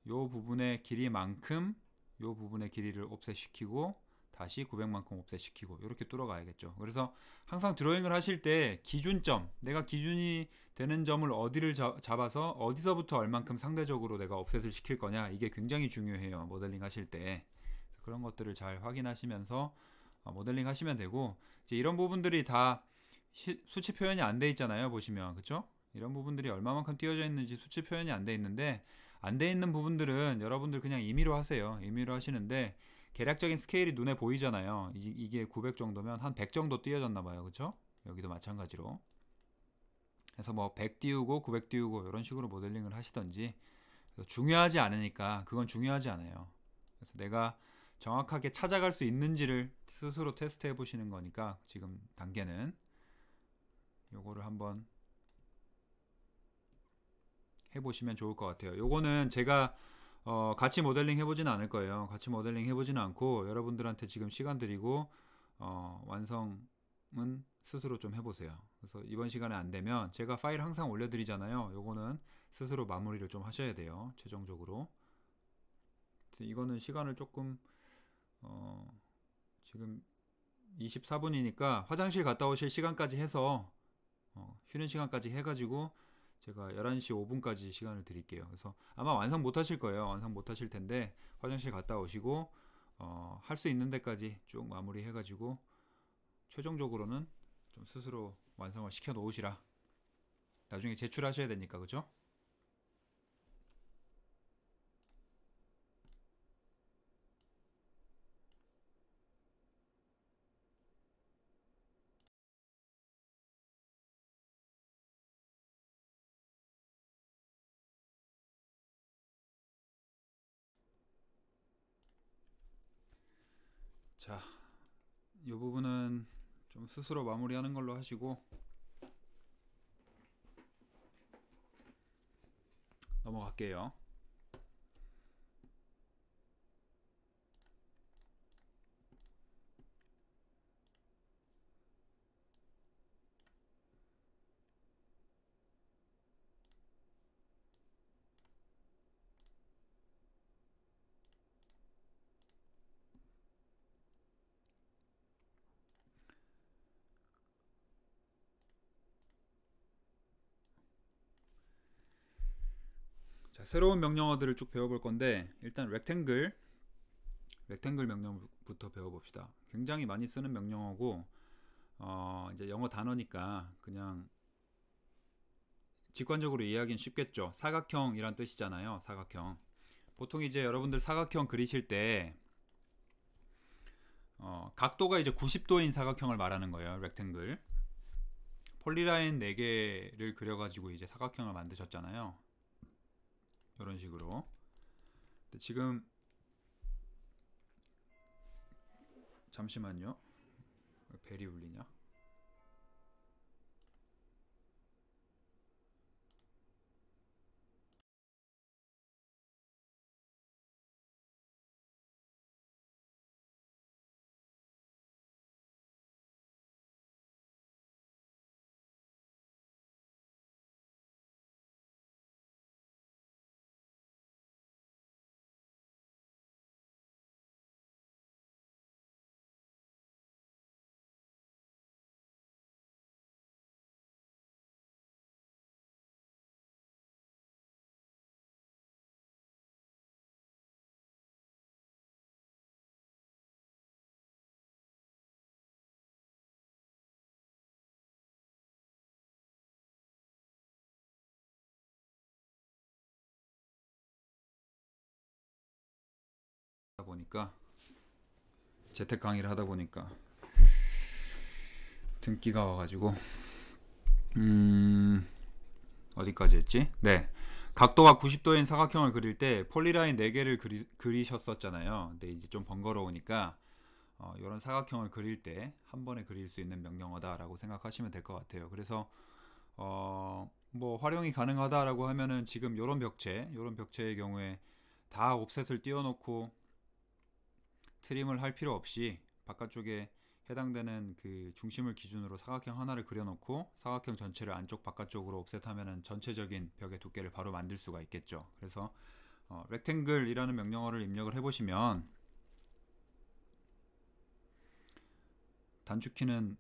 요 부분의 길이만큼 요 부분의 길이를 옵셋 시키고 다시 900만큼 옵셋 시키고 이렇게 뚫어가야겠죠. 그래서 항상 드로잉을 하실 때 기준점, 내가 기준이 되는 점을 어디를 잡아서 어디서부터 얼만큼 상대적으로 내가 옵셋을 시킬 거냐, 이게 굉장히 중요해요. 모델링 하실 때. 그런 것들을 잘 확인하시면서 모델링 하시면 되고, 이제 이런 부분들이 다 수치 표현이 안 돼 있잖아요. 보시면 그쵸? 이런 부분들이 얼마만큼 띄워져 있는지 수치 표현이 안 돼 있는데, 안 돼 있는 부분들은 여러분들 그냥 임의로 하세요. 임의로 하시는데 계략적인 스케일이 눈에 보이잖아요. 이게 900 정도면 한 100 정도 띄어졌나 봐요. 그쵸? 여기도 마찬가지로. 그래서 뭐 100 띄우고 900 띄우고 이런 식으로 모델링을 하시던지, 중요하지 않으니까 그건 중요하지 않아요. 그래서 내가 정확하게 찾아갈 수 있는지를 스스로 테스트 해 보시는 거니까 지금 단계는 요거를 한번 해보시면 좋을 것 같아요. 요거는 제가 같이 모델링 해보지는 않을 거예요. 같이 모델링 해보지는 않고 여러분들한테 지금 시간 드리고 완성은 스스로 좀 해보세요. 그래서 이번 시간에 안 되면 제가 파일 항상 올려드리잖아요. 요거는 스스로 마무리를 좀 하셔야 돼요. 최종적으로. 이거는 시간을 조금 지금 24분이니까 화장실 갔다 오실 시간까지 해서 쉬는 시간까지 해가지고 제가 11시 5분까지 시간을 드릴게요. 그래서 아마 완성 못 하실 거예요. 완성 못 하실 텐데 화장실 갔다 오시고 할 수 있는 데까지 쭉 마무리 해가지고 최종적으로는 좀 스스로 완성을 시켜 놓으시라. 나중에 제출하셔야 되니까. 그죠? 자, 이 부분은 좀 스스로 마무리하는 걸로 하시고 넘어갈게요. 자, 새로운 명령어들을 쭉 배워볼 건데 일단 렉탱글 명령부터 배워봅시다. 굉장히 많이 쓰는 명령어고 이제 영어 단어니까 그냥 직관적으로 이해하기는 쉽겠죠. 사각형이란 뜻이잖아요. 사각형. 보통 이제 여러분들 사각형 그리실 때 각도가 이제 90도인 사각형을 말하는 거예요. 렉탱글. 폴리라인 4개를 그려가지고 이제 사각형을 만드셨잖아요. 이런 식으로. 근데 지금 잠시만요. 왜 벨이 울리냐? 하다 보니까 재택 강의를 하다 보니까 등기가 와가지고 어디까지 했지? 네. 각도가 90도인 사각형을 그릴 때 폴리라인 4개를 그리셨었잖아요. 근데 이제 좀 번거로우니까 이런 사각형을 그릴 때 한 번에 그릴 수 있는 명령어다라고 생각하시면 될 것 같아요. 그래서 뭐 활용이 가능하다라고 하면은 지금 이런 벽체의 경우에 다 옵셋을 띄워놓고 트림을 할 필요 없이 바깥쪽에 해당되는 그 중심을 기준으로 사각형 하나를 그려놓고 사각형 전체를 안쪽 바깥쪽으로 옵셋하면은 전체적인 벽의 두께를 바로 만들 수가 있겠죠. 그래서 rectangle이라는 명령어를 입력을 해보시면 단축키는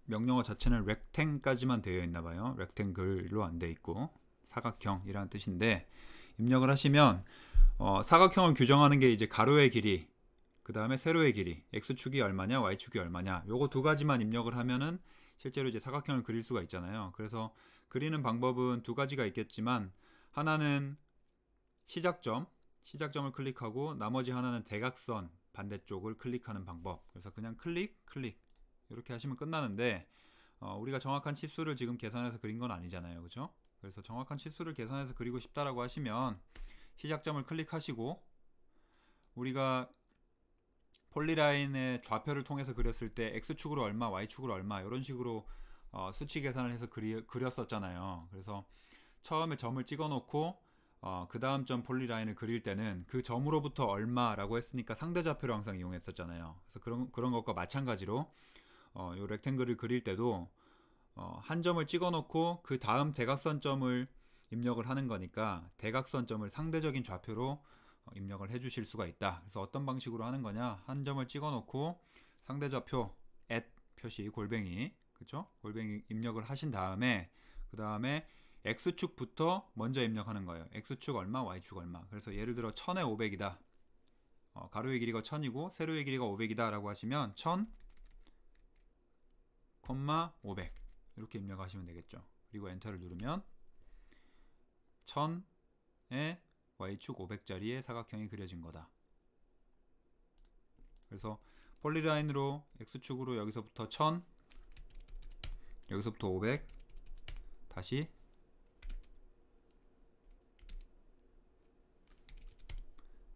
명령어 자체는 rectang까지만 되어 있나봐요. rectangle로 안 되어 있고 사각형이라는 뜻인데 입력을 하시면 사각형을 규정하는 게 이제 가로의 길이 그 다음에 세로의 길이 x축이 얼마냐 y축이 얼마냐 요거 두 가지만 입력을 하면은 실제로 이제 사각형을 그릴 수가 있잖아요. 그래서 그리는 방법은 두 가지가 있겠지만 하나는 시작점을 클릭하고 나머지 하나는 대각선 반대쪽을 클릭하는 방법. 그래서 그냥 클릭 이렇게 하시면 끝나는데 우리가 정확한 치수를 지금 계산해서 그린 건 아니잖아요. 그죠? 그래서 정확한 치수를 계산해서 그리고 싶다라고 하시면 시작점을 클릭하시고 우리가 폴리라인의 좌표를 통해서 그렸을 때 x축으로 얼마 y축으로 얼마 이런 식으로 수치 계산을 해서 그렸었잖아요. 그래서 처음에 점을 찍어 놓고 그 다음 점 폴리라인을 그릴 때는 그 점으로부터 얼마라고 했으니까 상대좌표를 항상 이용했었잖아요. 그래서 그런 것과 마찬가지로 요 렉탱글을 그릴 때도 한 점을 찍어 놓고 그 다음 대각선 점을 입력을 하는 거니까 대각선 점을 상대적인 좌표로 입력을 해 주실 수가 있다. 그래서 어떤 방식으로 하는 거냐, 한 점을 찍어 놓고 상대좌표 표시 골뱅이 그쵸? 골뱅이 입력을 하신 다음에 그 다음에 x축부터 먼저 입력하는 거예요. x축 얼마 y축 얼마. 그래서 예를 들어 1000에 500이다 가로의 길이가 1000이고 세로의 길이가 500이다 라고 하시면 1000, 500 이렇게 입력하시면 되겠죠. 그리고 엔터를 누르면 1000에 y축 500짜리의 사각형이 그려진 거다. 그래서 폴리라인으로 x축으로 여기서부터 1000 여기서부터 500 다시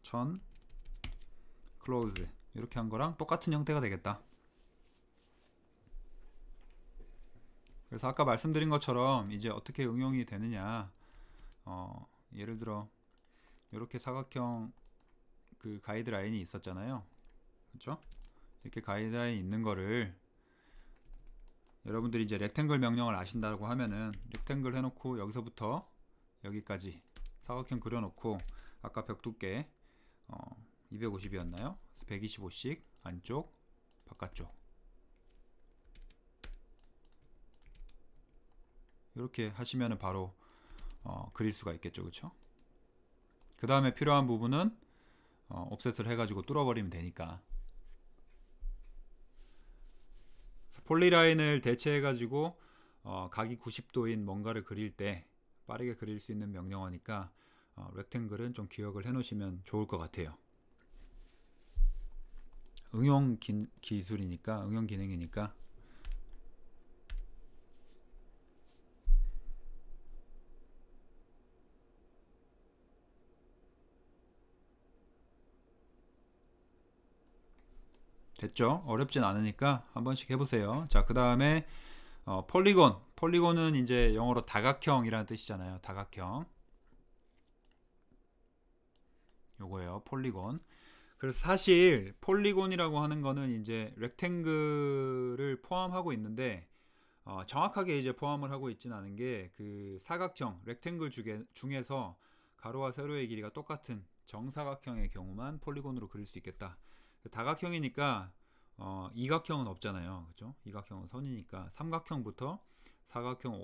1000 close 이렇게 한 거랑 똑같은 형태가 되겠다. 그래서 아까 말씀드린 것처럼 이제 어떻게 응용이 되느냐 예를 들어 이렇게 사각형 그 가이드라인이 있었잖아요. 그렇죠? 이렇게 가이드라인이 있는 거를 여러분들이 이제 렉탱글 명령을 아신다고 하면은 렉탱글 해놓고 여기서부터 여기까지 사각형 그려놓고 아까 벽 두께 250이었나요? 125씩 안쪽 바깥쪽 이렇게 하시면은 바로 그릴 수가 있겠죠. 그쵸? 그 다음에 필요한 부분은 옵셋을 해가지고 뚫어버리면 되니까. 폴리라인을 대체해가지고 각이 90도인 뭔가를 그릴 때 빠르게 그릴 수 있는 명령어니까 렉탱글은 좀 기억을 해 놓으시면 좋을 것 같아요. 응용 기술이니까, 응용 기능이니까. 됐죠? 어렵진 않으니까 한 번씩 해보세요. 자, 그 다음에 폴리곤. 폴리곤은 이제 영어로 다각형이라는 뜻이잖아요. 다각형. 요거예요. 폴리곤. 그래서 사실 폴리곤이라고 하는 거는 이제 렉탱글을 포함하고 있는데 정확하게 이제 포함을 하고 있진 않은 게 그 사각형, 렉탱글 중에서 가로와 세로의 길이가 똑같은 정사각형의 경우만 폴리곤으로 그릴 수 있겠다. 다각형이니까 이각형은 없잖아요. 그죠? 이각형은 선이니까 삼각형부터 사각형,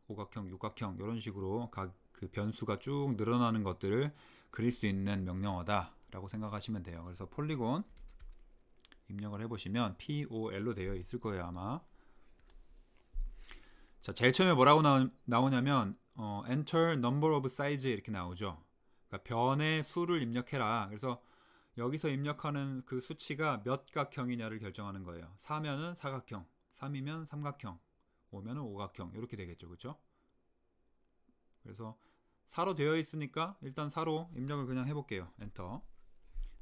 오각형, 육각형 이런 식으로 각 그 변수가 쭉 늘어나는 것들을 그릴 수 있는 명령어다 라고 생각하시면 돼요. 그래서 폴리곤 입력을 해보시면 POL로 되어 있을 거예요 아마. 자, 제일 처음에 뭐라고 나오냐면 enter number of size 이렇게 나오죠. 그러니까 변의 수를 입력해라. 그래서 여기서 입력하는 그 수치가 몇 각형이냐를 결정하는 거예요. 4면은 사각형, 3이면 삼각형, 5면은 오각형 이렇게 되겠죠. 그렇죠? 그래서 4로 되어 있으니까 일단 4로 입력을 그냥 해볼게요. 엔터.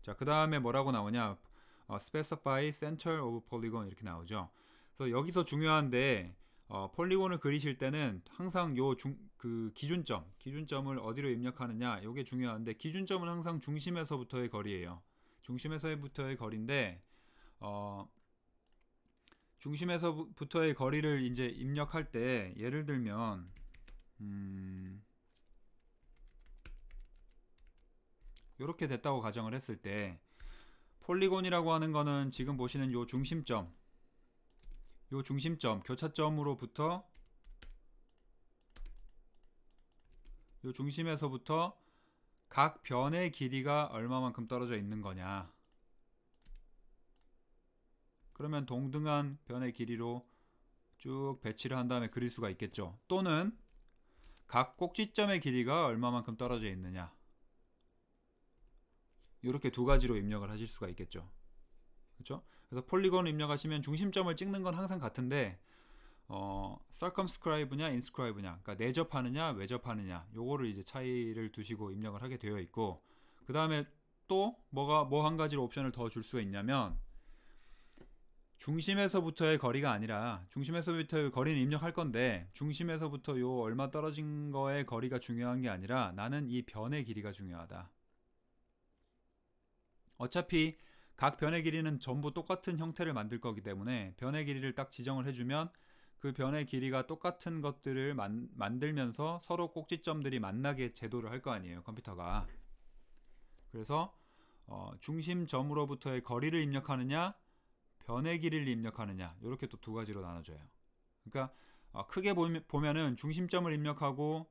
자, 그 다음에 뭐라고 나오냐? specify center of polygon 이렇게 나오죠. 그래서 여기서 중요한데 폴리곤을 그리실 때는 항상 그 기준점을 어디로 입력하느냐 이게 중요한데 기준점은 항상 중심에서부터의 거리예요. 중심에서부터의 거리인데 중심에서부터의 거리를 이제 입력할 때 예를 들면 이렇게 됐다고 가정을 했을 때 폴리곤이라고 하는 거는 지금 보시는 요 중심점 교차점으로부터 요 중심에서부터 각 변의 길이가 얼마만큼 떨어져 있는 거냐. 그러면 동등한 변의 길이로 쭉 배치를 한 다음에 그릴 수가 있겠죠. 또는 각 꼭지점의 길이가 얼마만큼 떨어져 있느냐. 이렇게 두 가지로 입력을 하실 수가 있겠죠. 그렇죠? 그래서 폴리곤을 입력하시면 중심점을 찍는 건 항상 같은데 circumscribe냐 inscribe냐, 그러니까 내접하느냐 외접하느냐, 요거를 이제 차이를 두시고 입력을 하게 되어 있고, 그 다음에 또 뭐 한 가지로 옵션을 더 줄 수가 있냐면 중심에서부터의 거리가 아니라 중심에서부터의 거리는 입력할 건데 중심에서부터 요 얼마 떨어진 거의 거리가 중요한 게 아니라 나는 이 변의 길이가 중요하다. 어차피 각 변의 길이는 전부 똑같은 형태를 만들 거기 때문에 변의 길이를 딱 지정을 해주면 그 변의 길이가 똑같은 것들을 만들면서 서로 꼭지점들이 만나게 제도를 할 거 아니에요, 컴퓨터가. 그래서 중심점으로부터의 거리를 입력하느냐 변의 길이를 입력하느냐 이렇게 또 두 가지로 나눠져요. 그러니까 크게 보면은 중심점을 입력하고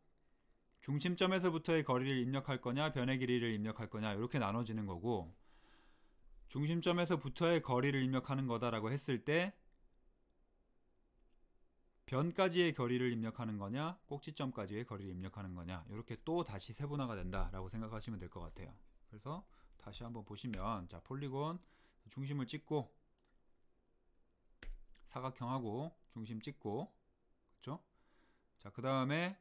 중심점에서부터의 거리를 입력할 거냐 변의 길이를 입력할 거냐 이렇게 나눠지는 거고, 중심점에서부터의 거리를 입력하는 거다라고 했을 때 변까지의 거리를 입력하는 거냐 꼭지점까지의 거리를 입력하는 거냐 이렇게 또 다시 세분화가 된다라고 생각하시면 될 것 같아요. 그래서 다시 한번 보시면 자, 폴리곤 중심을 찍고 사각형하고 중심 찍고, 그렇죠? 자, 그 다음에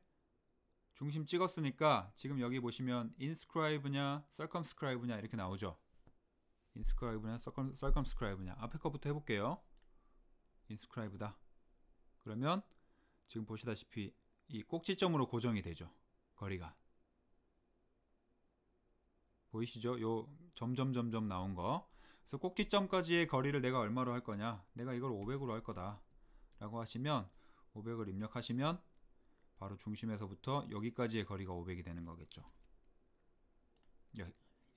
중심 찍었으니까 지금 여기 보시면 inscribe냐 circumscribe냐 이렇게 나오죠. inscribe냐 circumscribe냐 앞에 거부터 해볼게요. inscribe다. 그러면 지금 보시다시피 이 꼭지점으로 고정이 되죠. 거리가 보이시죠? 요 점점 나온 거. 그래서 꼭지점까지의 거리를 내가 얼마로 할 거냐, 내가 이걸 500으로 할 거다 라고 하시면 500을 입력하시면 바로 중심에서부터 여기까지의 거리가 500이 되는 거겠죠.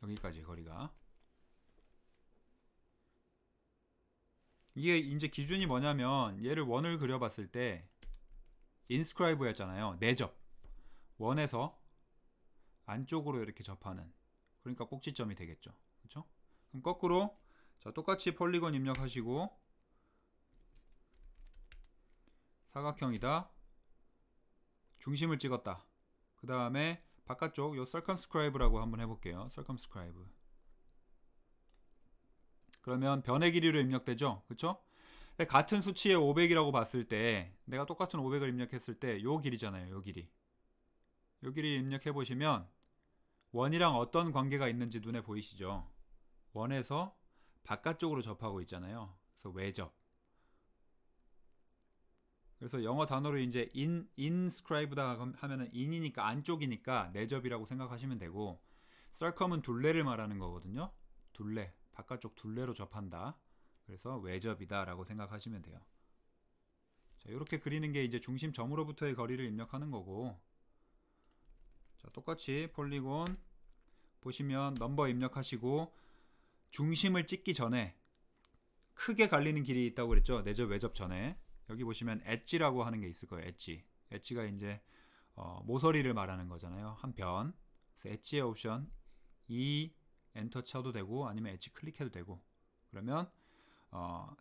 여기까지의 거리가. 이게 이제 기준이 뭐냐면 얘를 원을 그려봤을 때 inscribe였잖아요. 내접. 원에서 안쪽으로 이렇게 접하는, 그러니까 꼭지점이 되겠죠. 그렇죠? 그럼 거꾸로 자 똑같이 폴리곤 입력하시고 사각형이다. 중심을 찍었다. 그 다음에 바깥쪽 요 circumscribe라고 한번 해볼게요. circumscribe. 그러면 변의 길이로 입력되죠. 그쵸? 같은 수치의 500이라고 봤을 때 내가 똑같은 500을 입력했을 때 요 길이잖아요. 요 길이. 요 길이 입력해 보시면 원이랑 어떤 관계가 있는지 눈에 보이시죠? 원에서 바깥쪽으로 접하고 있잖아요. 그래서 외접. 그래서 영어 단어로 이제 inscribe다 하면은 in이니까 안쪽이니까 내접이라고 생각하시면 되고, circum은 둘레를 말하는 거거든요. 둘레, 바깥쪽 둘레로 접한다. 그래서 외접이다라고 생각하시면 돼요. 자, 이렇게 그리는 게 이제 중심점으로부터의 거리를 입력하는 거고, 자, 똑같이 폴리곤 보시면 넘버 입력하시고 중심을 찍기 전에 크게 갈리는 길이 있다고 그랬죠. 내접 외접 전에. 여기 보시면 엣지라고 하는 게 있을 거예요. 엣지. 엣지가 이제 모서리를 말하는 거잖아요. 한 변. 그래서 엣지의 옵션 E 엔터 쳐도 되고 아니면 엣지 클릭해도 되고. 그러면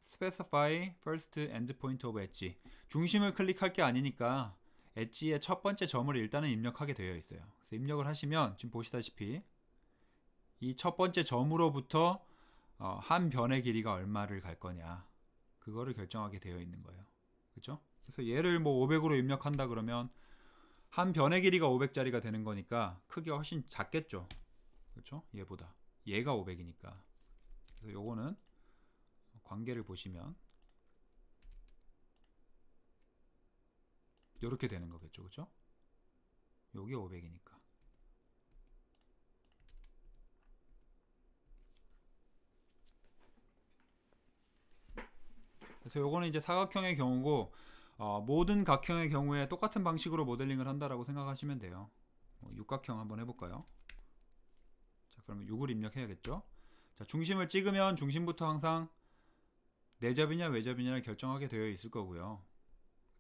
specify first endpoint of 엣지. 중심을 클릭할 게 아니니까 엣지의 첫 번째 점을 일단은 입력하게 되어 있어요. 그래서 입력을 하시면 지금 보시다시피 이 첫 번째 점으로부터 한 변의 길이가 얼마를 갈 거냐, 그거를 결정하게 되어 있는 거예요. 그렇죠? 그래서 얘를 뭐 500으로 입력한다 그러면 한 변의 길이가 500짜리가 되는 거니까 크기가 훨씬 작겠죠. 그렇죠? 얘보다. 얘가 500이니까. 그래서 요거는 관계를 보시면 이렇게 되는 거겠죠. 그렇죠? 여기 500이니까. 그래서 요거는 이제 사각형의 경우고, 모든 각형의 경우에 똑같은 방식으로 모델링을 한다라고 생각하시면 돼요. 육각형 한번 해볼까요? 자, 그러면 6을 입력해야겠죠. 자, 중심을 찍으면 중심부터 항상 내접이냐 외접이냐를 결정하게 되어 있을 거고요.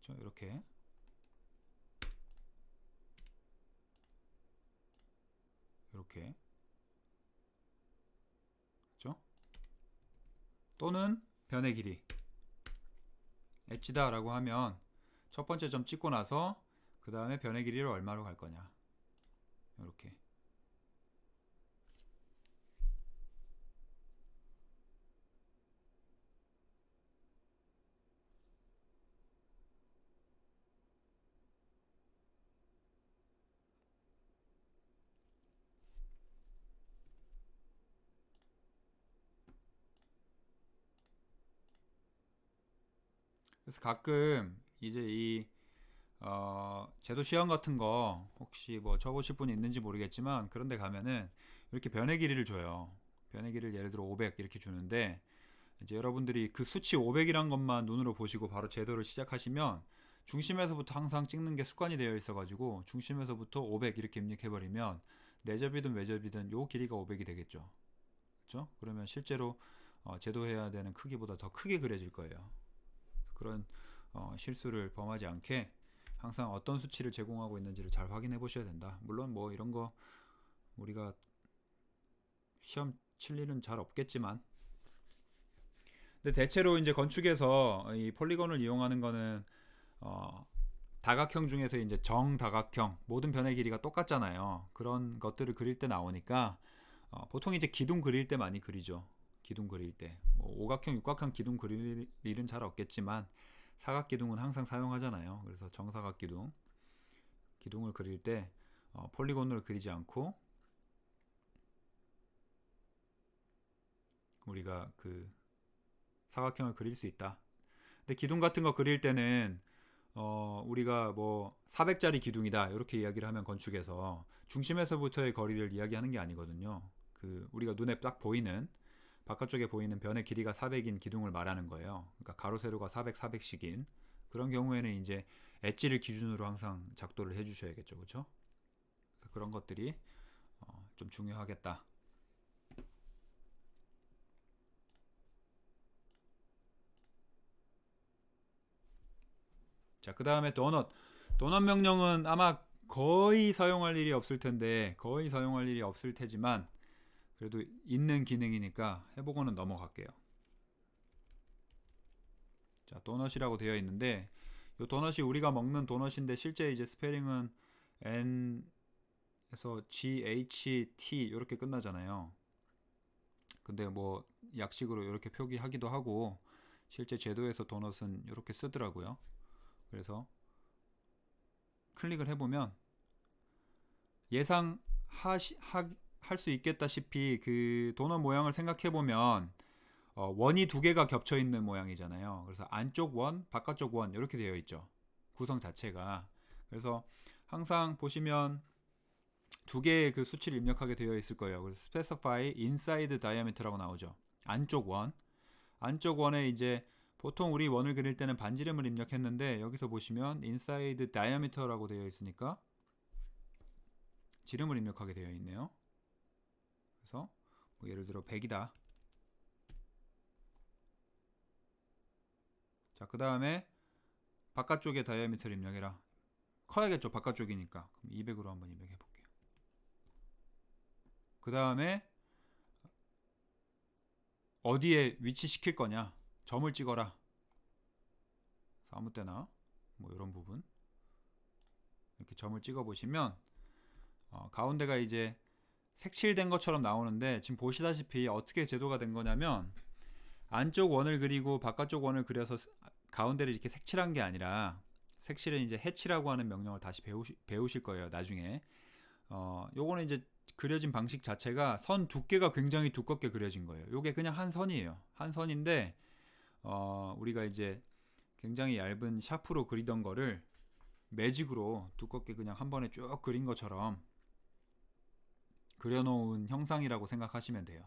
그렇죠? 이렇게. 이렇게. 그렇죠? 또는 변의 길이 엣지다 라고 하면 첫 번째 점 찍고 나서 그 다음에 변의 길이를 얼마로 갈 거냐, 이렇게. 그래서 가끔 이제 이 제도 시험 같은 거 혹시 뭐 쳐보실 분이 있는지 모르겠지만 그런 데 가면은 이렇게 변의 길이를 줘요. 변의 길이를 예를 들어 500 이렇게 주는데, 이제 여러분들이 그 수치 500이란 것만 눈으로 보시고 바로 제도를 시작하시면 중심에서부터 항상 찍는 게 습관이 되어 있어 가지고 중심에서부터 500 이렇게 입력해 버리면 내접이든 외접이든 요 길이가 500이 되겠죠. 그렇죠? 그러면 실제로 제도해야 되는 크기보다 더 크게 그려질 거예요. 그런 실수를 범하지 않게 항상 어떤 수치를 제공하고 있는지를 잘 확인해 보셔야 된다. 물론 뭐 이런 거 우리가 시험 칠 일은 잘 없겠지만, 근데 대체로 이제 건축에서 이 폴리곤을 이용하는 거는 다각형 중에서 이제 정다각형, 모든 변의 길이가 똑같잖아요. 그런 것들을 그릴 때 나오니까 보통 이제 기둥 그릴 때 많이 그리죠. 기둥 그릴 때 뭐 오각형, 육각형 기둥 그릴 일은 잘 없겠지만 사각 기둥은 항상 사용하잖아요. 그래서 정사각 기둥을 그릴 때 폴리곤으로 그리지 않고 우리가 그 사각형을 그릴 수 있다. 근데 기둥 같은 거 그릴 때는 우리가 뭐 400짜리 기둥이다 이렇게 이야기를 하면 건축에서 중심에서부터의 거리를 이야기하는 게 아니거든요. 그 우리가 눈에 딱 보이는 바깥쪽에 보이는 변의 길이가 400인 기둥을 말하는 거예요. 그러니까 가로 세로가 400, 400씩인 그런 경우에는 이제 엣지를 기준으로 항상 작도를 해주셔야겠죠, 그렇죠? 그런 것들이 좀 중요하겠다. 자, 그 다음에 도넛 명령은 아마 거의 사용할 일이 없을 텐데, 거의 사용할 일이 없을 테지만 그래도 있는 기능이니까 해보고는 넘어갈게요. 자, 도넛이라고 되어 있는데, 이 도넛이 우리가 먹는 도넛인데 실제 이제 스페링은 N에서 GHT 이렇게 끝나잖아요. 근데 뭐 약식으로 이렇게 표기하기도 하고 실제 제도에서 도넛은 이렇게 쓰더라고요. 그래서 클릭을 해보면 할 수 있겠다시피 그 도넛 모양을 생각해보면 원이 두 개가 겹쳐 있는 모양이잖아요. 그래서 안쪽 원, 바깥쪽 원 이렇게 되어 있죠. 구성 자체가. 그래서 항상 보시면 두 개의 그 수치를 입력하게 되어 있을 거예요. 그래서 specify inside diameter라고 나오죠. 안쪽 원. 안쪽 원에 이제 보통 우리 원을 그릴 때는 반지름을 입력했는데 여기서 보시면 inside diameter라고 되어 있으니까 지름을 입력하게 되어 있네요. 그래서 뭐 예를 들어 100이다. 자, 그 다음에 바깥쪽에 다이아미터를 입력해라. 커야겠죠, 바깥쪽이니까. 그럼 200으로 한번 입력해 볼게요. 그 다음에 어디에 위치시킬 거냐, 점을 찍어라. 아무 때나 뭐 이런 부분 이렇게 점을 찍어 보시면 가운데가 이제 색칠된 것처럼 나오는데, 지금 보시다시피 어떻게 제도가 된 거냐면 안쪽 원을 그리고 바깥쪽 원을 그려서 가운데를 이렇게 색칠한 게 아니라, 색칠은 이제 해치라고 하는 명령을 다시 배우실 거예요, 나중에. 요거는 이제 그려진 방식 자체가 선 두께가 굉장히 두껍게 그려진 거예요. 요게 그냥 한 선이에요. 한 선인데 우리가 이제 굉장히 얇은 샤프로 그리던 거를 매직으로 두껍게 그냥 한 번에 쭉 그린 것처럼 그려놓은 형상이라고 생각하시면 돼요.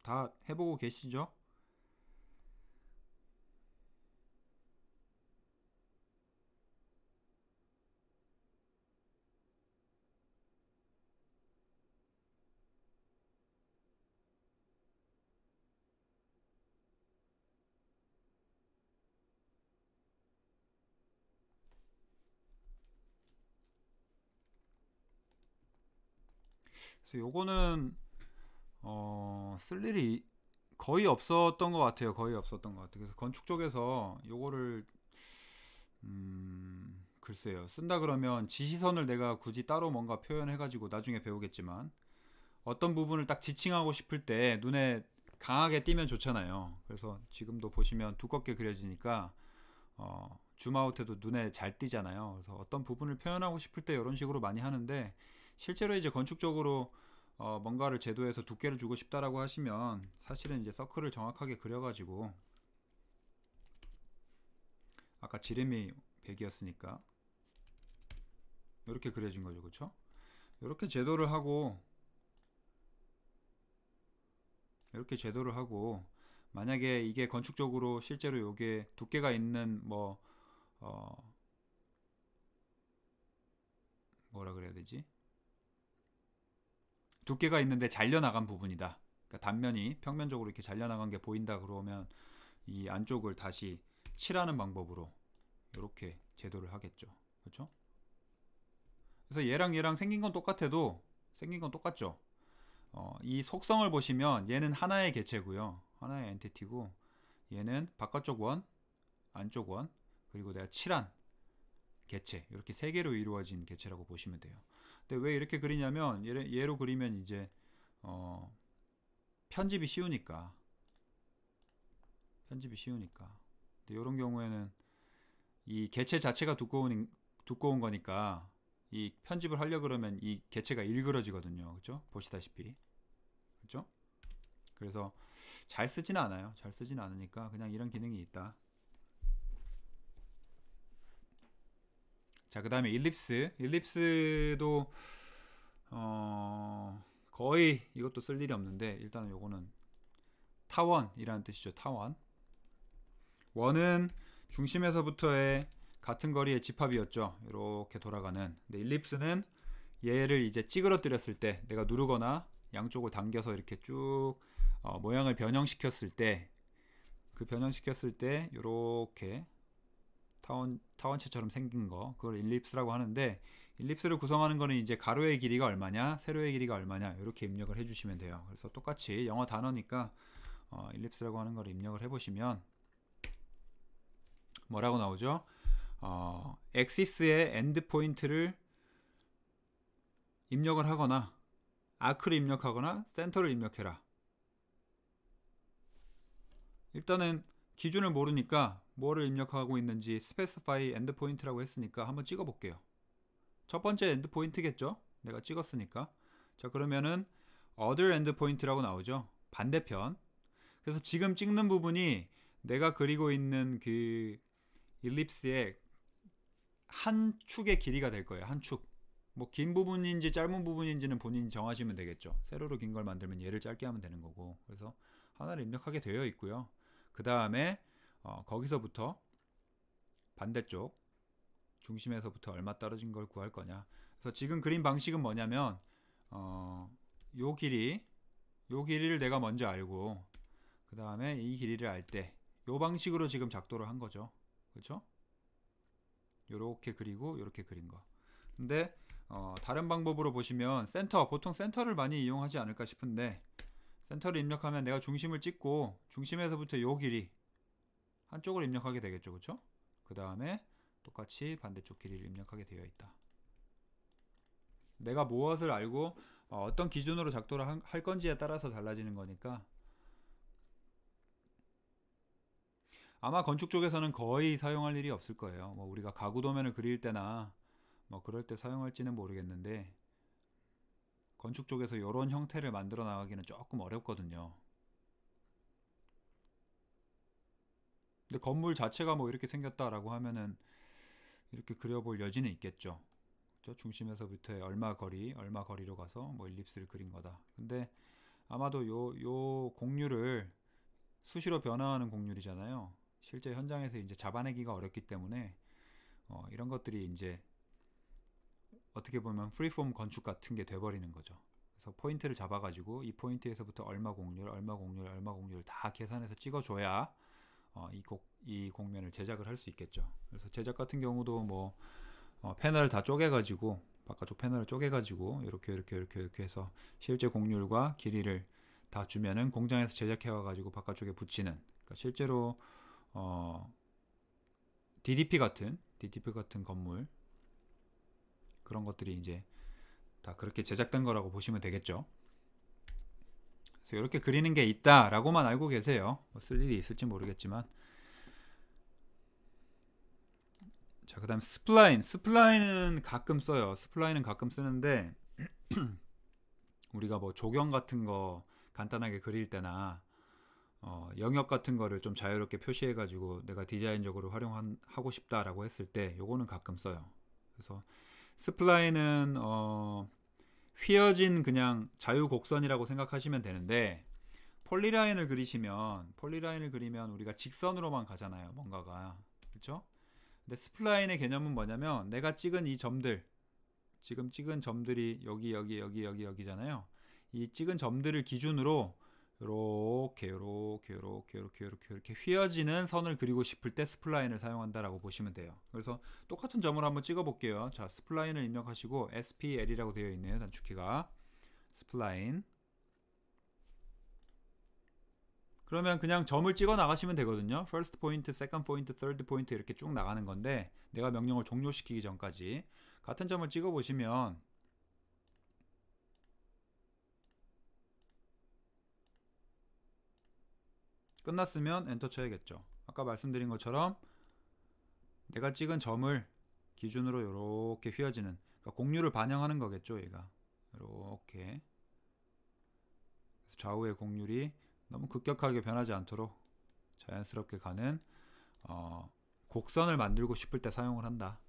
다 해보고 계시죠? 그래서 요거는 쓸 일이 거의 없었던 것 같아요. 거의 없었던 것 같아요. 그래서 건축 쪽에서 요거를 글쎄요, 쓴다 그러면 지시선을 내가 굳이 따로 뭔가 표현해가지고 나중에 배우겠지만 어떤 부분을 딱 지칭하고 싶을 때 눈에 강하게 띄면 좋잖아요. 그래서 지금도 보시면 두껍게 그려지니까 줌아웃해도 눈에 잘 띄잖아요. 그래서 어떤 부분을 표현하고 싶을 때 이런 식으로 많이 하는데, 실제로 이제 건축적으로 뭔가를 제도해서 두께를 주고 싶다라고 하시면 사실은 이제 서클을 정확하게 그려가지고, 아까 지름이 100이었으니까 이렇게 그려진 거죠, 그렇죠? 이렇게 제도를 하고, 이렇게 제도를 하고, 만약에 이게 건축적으로 실제로 이게 두께가 있는 뭐 뭐라 그래야 되지? 두께가 있는데 잘려나간 부분이다. 그러니까 단면이 평면적으로 이렇게 잘려나간 게 보인다 그러면 이 안쪽을 다시 칠하는 방법으로 이렇게 제도를 하겠죠. 그렇죠? 그래서 얘랑 생긴 건 똑같아도, 생긴 건 똑같죠. 이 속성을 보시면 얘는 하나의 개체고요. 하나의 엔티티고, 얘는 바깥쪽 원, 안쪽 원, 그리고 내가 칠한 개체, 이렇게 세 개로 이루어진 개체라고 보시면 돼요. 근데 왜 이렇게 그리냐면 얘로 그리면 이제 편집이 쉬우니까. 편집이 쉬우니까. 근데 이런 경우에는 이 개체 자체가 두꺼운 거니까 이 편집을 하려 그러면 이 개체가 일그러지거든요. 그렇죠? 보시다시피. 그렇죠? 그래서 잘 쓰진 않아요. 잘 쓰진 않으니까 그냥 이런 기능이 있다. 자, 그 다음에 일립스도 거의 이것도 쓸 일이 없는데 일단은 요거는 타원이라는 뜻이죠. 타원. 원은 중심에서부터의 같은 거리의 집합이었죠. 이렇게 돌아가는. 근데 일립스는 얘를 이제 찌그러뜨렸을 때, 내가 누르거나 양쪽을 당겨서 이렇게 쭉 모양을 변형시켰을 때, 그 변형시켰을 때 이렇게 타원체처럼 생긴 거, 그걸 일립스라고 하는데, 일립스를 구성하는 거는 이제 가로의 길이가 얼마냐, 세로의 길이가 얼마냐, 이렇게 입력을 해주시면 돼요. 그래서 똑같이 영어 단어니까 일립스라고 하는 걸 입력을 해보시면 뭐라고 나오죠? 엑시스의 엔드 포인트를 입력을 하거나 아크를 입력하거나 센터를 입력해라. 일단은 기준을 모르니까 뭐를 입력하고 있는지 specify end point라고 했으니까 한번 찍어 볼게요. 첫 번째 end point겠죠? 내가 찍었으니까. 자, 그러면은 other end point라고 나오죠. 반대편. 그래서 지금 찍는 부분이 내가 그리고 있는 그 일립스의 한 축의 길이가 될 거예요. 한 축. 뭐 긴 부분인지 짧은 부분인지는 본인이 정하시면 되겠죠. 세로로 긴 걸 만들면 얘를 짧게 하면 되는 거고. 그래서 하나를 입력하게 되어 있고요. 그 다음에 거기서부터 반대쪽 중심에서부터 얼마 떨어진 걸 구할 거냐. 그래서 지금 그린 방식은 뭐냐면 요 길이를 내가 먼저 알고, 그 다음에 이 길이를 알 때 요 방식으로 지금 작도를 한 거죠. 그렇죠? 요렇게 그리고 요렇게 그린 거. 근데 다른 방법으로 보시면 보통 센터를 많이 이용하지 않을까 싶은데, 센터를 입력하면 내가 중심을 찍고 중심에서부터 요 길이 한쪽으로 입력하게 되겠죠. 그렇죠? 그 다음에 똑같이 반대쪽 길이를 입력하게 되어 있다. 내가 무엇을 알고 어떤 기준으로 작도를 할 건지에 따라서 달라지는 거니까, 아마 건축 쪽에서는 거의 사용할 일이 없을 거예요. 뭐 우리가 가구 도면을 그릴 때나 뭐 그럴 때 사용할지는 모르겠는데, 건축 쪽에서 이런 형태를 만들어 나가기는 조금 어렵거든요. 근데 건물 자체가 뭐 이렇게 생겼다라고 하면은 이렇게 그려볼 여지는 있겠죠. 중심에서부터의 얼마 거리로 가서 뭐 일립스를 그린 거다. 근데 아마도 요 곡률을 수시로 변화하는 곡률이잖아요. 실제 현장에서 이제 잡아내기가 어렵기 때문에 이런 것들이 이제 어떻게 보면 프리폼 건축 같은 게 돼버리는 거죠. 그래서 포인트를 잡아가지고 이 포인트에서부터 얼마 곡률 다 계산해서 찍어줘야 이 곡면을 제작을 할 수 있겠죠. 그래서 제작 같은 경우도 뭐 패널을 다 쪼개가지고, 바깥쪽 패널을 쪼개가지고 이렇게 해서 실제 곡률과 길이를 다 주면은 공장에서 제작해와가지고 바깥쪽에 붙이는, 그러니까 실제로 DDP 같은 건물, 그런 것들이 이제 다 그렇게 제작된 거라고 보시면 되겠죠. 그래서 이렇게 그리는 게 있다라고만 알고 계세요. 뭐 쓸 일이 있을지 모르겠지만. 자, 그 다음 스플라인은 가끔 써요. 스플라인은 가끔 쓰는데 우리가 뭐 조경 같은 거 간단하게 그릴 때나 영역 같은 거를 좀 자유롭게 표시해 가지고 내가 디자인적으로 활용하고 싶다라고 했을 때 요거는 가끔 써요. 그래서 스플라인은 휘어진 그냥 자유 곡선이라고 생각하시면 되는데, 폴리라인을 그리면 우리가 직선으로만 가잖아요. 뭔가가. 그렇죠? 근데 스플라인의 개념은 뭐냐면, 내가 찍은 이 점들, 지금 찍은 점들이 여기잖아요. 이 찍은 점들을 기준으로 이렇게 휘어지는 선을 그리고 싶을 때 스플라인을 사용한다라고 보시면 돼요. 그래서 똑같은 점을 한번 찍어 볼게요. 자, 스플라인을 입력하시고 SPL이라고 되어 있네요. 단축키가 스플라인. 그러면 그냥 점을 찍어 나가시면 되거든요. first point, second point, third point 이렇게 쭉 나가는 건데, 내가 명령을 종료시키기 전까지 같은 점을 찍어 보시면 끝났으면 엔터 쳐야겠죠. 아까 말씀드린 것처럼 내가 찍은 점을 기준으로 이렇게 휘어지는, 그러니까 곡률을 반영하는 거겠죠. 얘가 이렇게 좌우의 곡률이 너무 급격하게 변하지 않도록 자연스럽게 가는 곡선을 만들고 싶을 때 사용을 한다.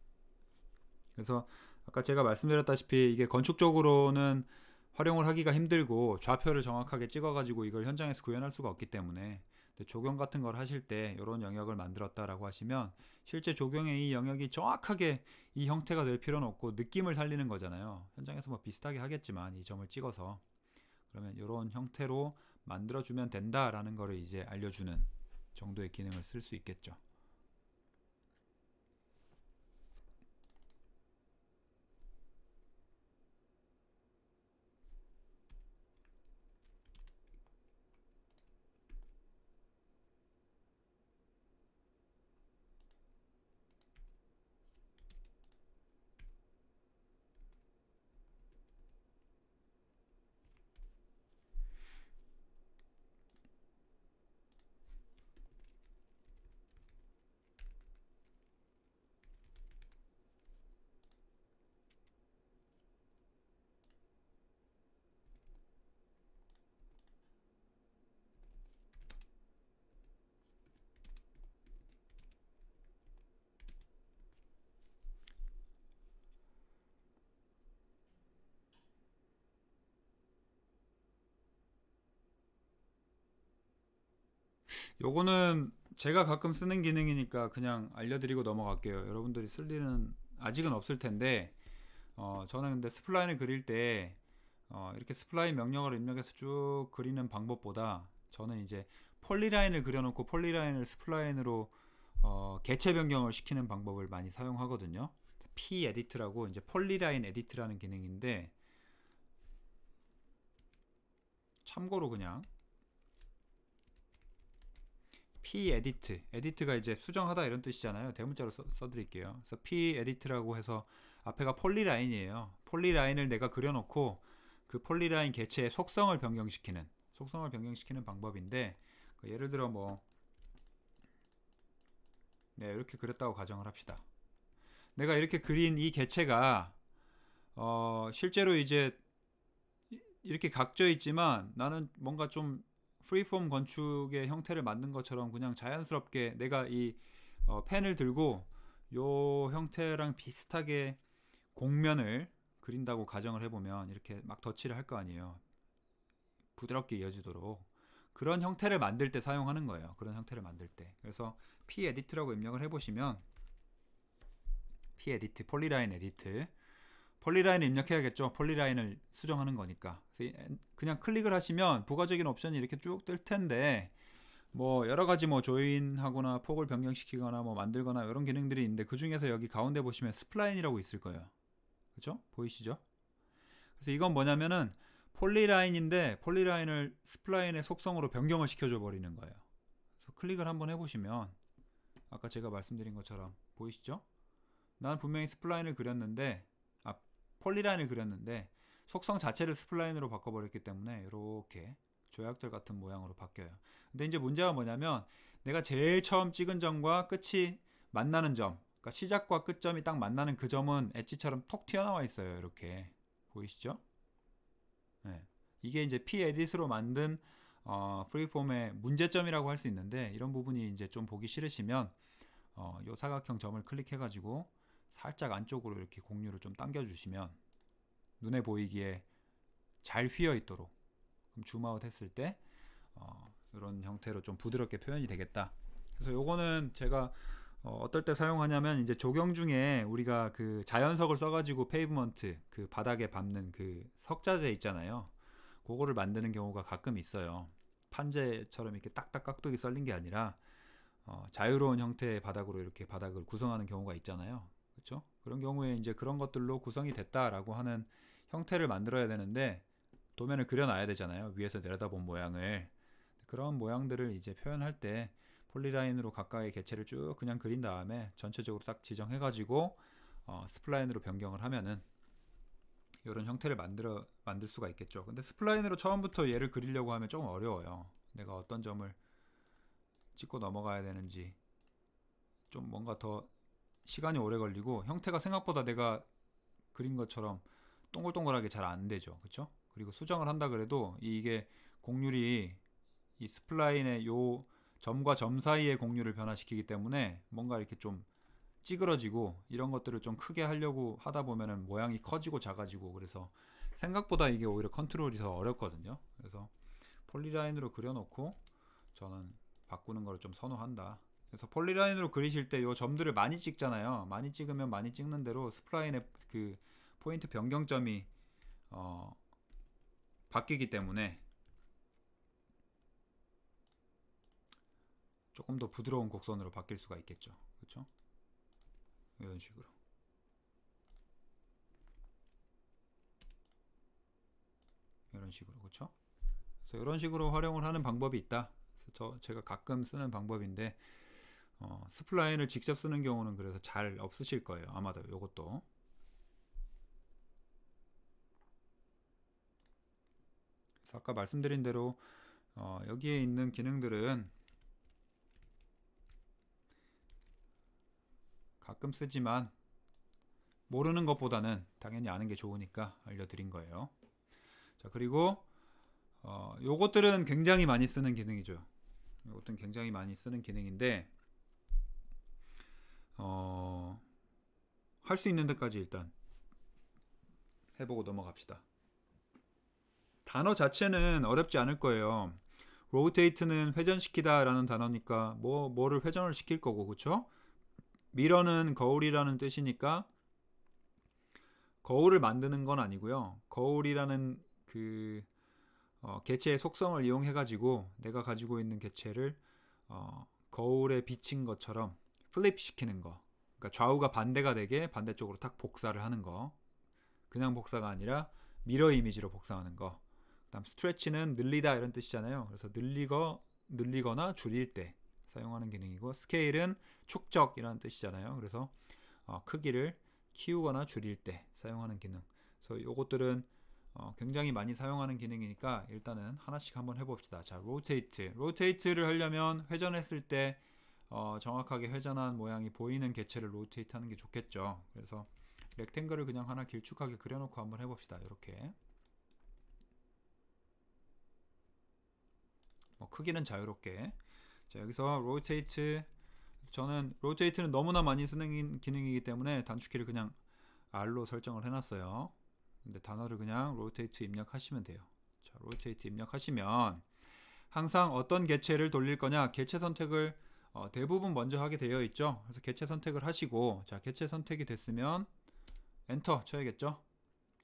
그래서 아까 제가 말씀드렸다시피 이게 건축적으로는 활용을 하기가 힘들고 좌표를 정확하게 찍어가지고 이걸 현장에서 구현할 수가 없기 때문에 조경 같은 걸 하실 때 이런 영역을 만들었다라고 하시면 실제 조경의 이 영역이 정확하게 이 형태가 될 필요는 없고 느낌을 살리는 거잖아요. 현장에서 뭐 비슷하게 하겠지만 이 점을 찍어서 그러면 이런 형태로 만들어주면 된다라는 거를 이제 알려주는 정도의 기능을 쓸 수 있겠죠. 요거는 제가 가끔 쓰는 기능이니까 그냥 알려드리고 넘어갈게요. 여러분들이 쓸 일은 아직은 없을 텐데 저는 근데 스플라인을 그릴 때 이렇게 스플라인 명령어를 입력해서 쭉 그리는 방법보다 저는 이제 폴리라인을 그려놓고 폴리라인을 스플라인으로 개체 변경을 시키는 방법을 많이 사용하거든요. p 에디트라고 이제 폴리라인 에디트라는 기능인데 참고로 그냥 p 에디트 에디트가 이제 수정하다 이런 뜻이잖아요. 대문자로 써드릴게요. 그래서 p 에디트라고 해서 앞에가 폴리라인이에요. 폴리라인을 내가 그려놓고 그 폴리라인 개체의 속성을 변경시키는 방법인데 예를 들어 뭐 네, 이렇게 그렸다고 가정을 합시다. 내가 이렇게 그린 이 개체가 실제로 이제 이렇게 각져 있지만 나는 뭔가 좀 프리폼 건축의 형태를 만든 것처럼 그냥 자연스럽게 내가 이 펜을 들고 요 형태랑 비슷하게 곡면을 그린다고 가정을 해보면 이렇게 막 덧칠을 할 거 아니에요. 부드럽게 이어지도록 그런 형태를 만들 때 사용하는 거예요. 그런 형태를 만들 때. 그래서 p 에디트라고 입력을 해보시면 p 에디트 폴리라인 에디트 폴리라인을 입력해야겠죠. 폴리라인을 수정하는 거니까. 그래서 그냥 클릭을 하시면 부가적인 옵션이 이렇게 쭉 뜰 텐데 뭐 여러 가지 뭐 조인하거나 폭을 변경시키거나 뭐 만들거나 이런 기능들이 있는데 그 중에서 여기 가운데 보시면 스플라인이라고 있을 거예요. 그렇죠? 보이시죠? 그래서 이건 뭐냐면은 폴리라인인데 폴리라인을 스플라인의 속성으로 변경을 시켜줘 버리는 거예요. 그래서 클릭을 한번 해보시면 아까 제가 말씀드린 것처럼 보이시죠? 나는 분명히 스플라인을 그렸는데 폴리라인을 그렸는데 속성 자체를 스플라인으로 바꿔버렸기 때문에 이렇게 조약들 같은 모양으로 바뀌어요. 근데 이제 문제가 뭐냐면 내가 제일 처음 찍은 점과 끝이 만나는 점, 그러니까 시작과 끝점이 딱 만나는 그 점은 엣지처럼 톡 튀어나와 있어요. 이렇게 보이시죠? 네. 이게 이제 p-edit으로 만든 프리폼의 문제점이라고 할 수 있는데 이런 부분이 이제 좀 보기 싫으시면 요 사각형 점을 클릭해가지고 살짝 안쪽으로 이렇게 공유를 좀 당겨주시면 눈에 보이기에 잘 휘어 있도록 그럼 줌아웃 했을 때 이런 형태로 좀 부드럽게 표현이 되겠다. 그래서 요거는 제가 어떨 때 사용하냐면 이제 조경 중에 우리가 그 자연석을 써가지고 페이브먼트 그 바닥에 밟는 그 석자재 있잖아요. 그거를 만드는 경우가 가끔 있어요. 판재처럼 이렇게 딱딱 깍두기 썰린 게 아니라 자유로운 형태의 바닥으로 이렇게 바닥을 구성하는 경우가 있잖아요. 그렇죠? 그런 경우에 이제 그런 것들로 구성이 됐다라고 하는 형태를 만들어야 되는데 도면을 그려놔야 되잖아요. 위에서 내려다본 모양을. 그런 모양들을 이제 표현할 때 폴리라인으로 각각의 개체를 쭉 그냥 그린 다음에 전체적으로 딱 지정해가지고 스플라인으로 변경을 하면은 이런 형태를 만들 수가 있겠죠. 근데 스플라인으로 처음부터 얘를 그리려고 하면 조금 어려워요. 내가 어떤 점을 찍고 넘어가야 되는지 좀 뭔가 더 시간이 오래 걸리고 형태가 생각보다 내가 그린 것처럼 동글동글하게 잘 안 되죠. 그렇죠? 그리고 수정을 한다 그래도 이게 곡률이 이 스플라인의 요 점과 점 사이의 곡률을 변화시키기 때문에 뭔가 이렇게 좀 찌그러지고 이런 것들을 좀 크게 하려고 하다 보면은 모양이 커지고 작아지고, 그래서 생각보다 이게 오히려 컨트롤이 더 어렵거든요. 그래서 폴리라인으로 그려놓고 저는 바꾸는 걸 좀 선호한다. 그래서 폴리라인으로 그리실 때 이 점들을 많이 찍잖아요. 많이 찍으면 많이 찍는 대로 스플라인의 그 포인트 변경점이 바뀌기 때문에 조금 더 부드러운 곡선으로 바뀔 수가 있겠죠. 그렇죠? 이런 식으로. 이런 식으로. 그렇죠? 그래서 이런 식으로 활용을 하는 방법이 있다. 그래서 제가 가끔 쓰는 방법인데, 스플라인을 직접 쓰는 경우는 그래서 잘 없으실 거예요. 아마도 이것도. 그래서 아까 말씀드린 대로 여기에 있는 기능들은 가끔 쓰지만 모르는 것보다는 당연히 아는 게 좋으니까 알려드린 거예요. 자, 그리고 요것들은 굉장히 많이 쓰는 기능이죠. 요것들은 굉장히 많이 쓰는 기능인데 할 수 있는 데까지 일단 해보고 넘어갑시다. 단어 자체는 어렵지 않을 거예요. rotate는 회전시키다 라는 단어니까 뭐를 회전을 시킬 거고, 그쵸? mirror는 거울이라는 뜻이니까 거울을 만드는 건 아니고요. 거울이라는 그 개체의 속성을 이용해 가지고 내가 가지고 있는 개체를 거울에 비친 것처럼 플립 시키는 거. 그러니까 좌우가 반대가 되게 반대쪽으로 탁 복사를 하는 거. 그냥 복사가 아니라 미러 이미지로 복사하는 거. 그다음 스트레치는 늘리다 이런 뜻이잖아요. 그래서 늘리거나 줄일 때 사용하는 기능이고, 스케일은 축적이라는 뜻이잖아요. 그래서 크기를 키우거나 줄일 때 사용하는 기능. 그래서 요것들은 굉장히 많이 사용하는 기능이니까 일단은 하나씩 한번 해봅시다. 자, 로테이트를 하려면 회전했을 때 정확하게 회전한 모양이 보이는 개체를 로테이트 하는 게 좋겠죠. 그래서 렉탱글을 그냥 하나 길쭉하게 그려놓고 한번 해봅시다. 이렇게 크기는 자유롭게. 자, 여기서 로테이트, 저는 로테이트는 너무나 많이 쓰는 기능이기 때문에 단축키를 그냥 R로 설정을 해놨어요. 근데 단어를 그냥 로테이트 입력하시면 돼요. 자, 로테이트 입력하시면 항상 어떤 개체를 돌릴 거냐, 개체 선택을 대부분 먼저 하게 되어 있죠. 그래서 개체 선택을 하시고, 자, 개체 선택이 됐으면 엔터 쳐야겠죠.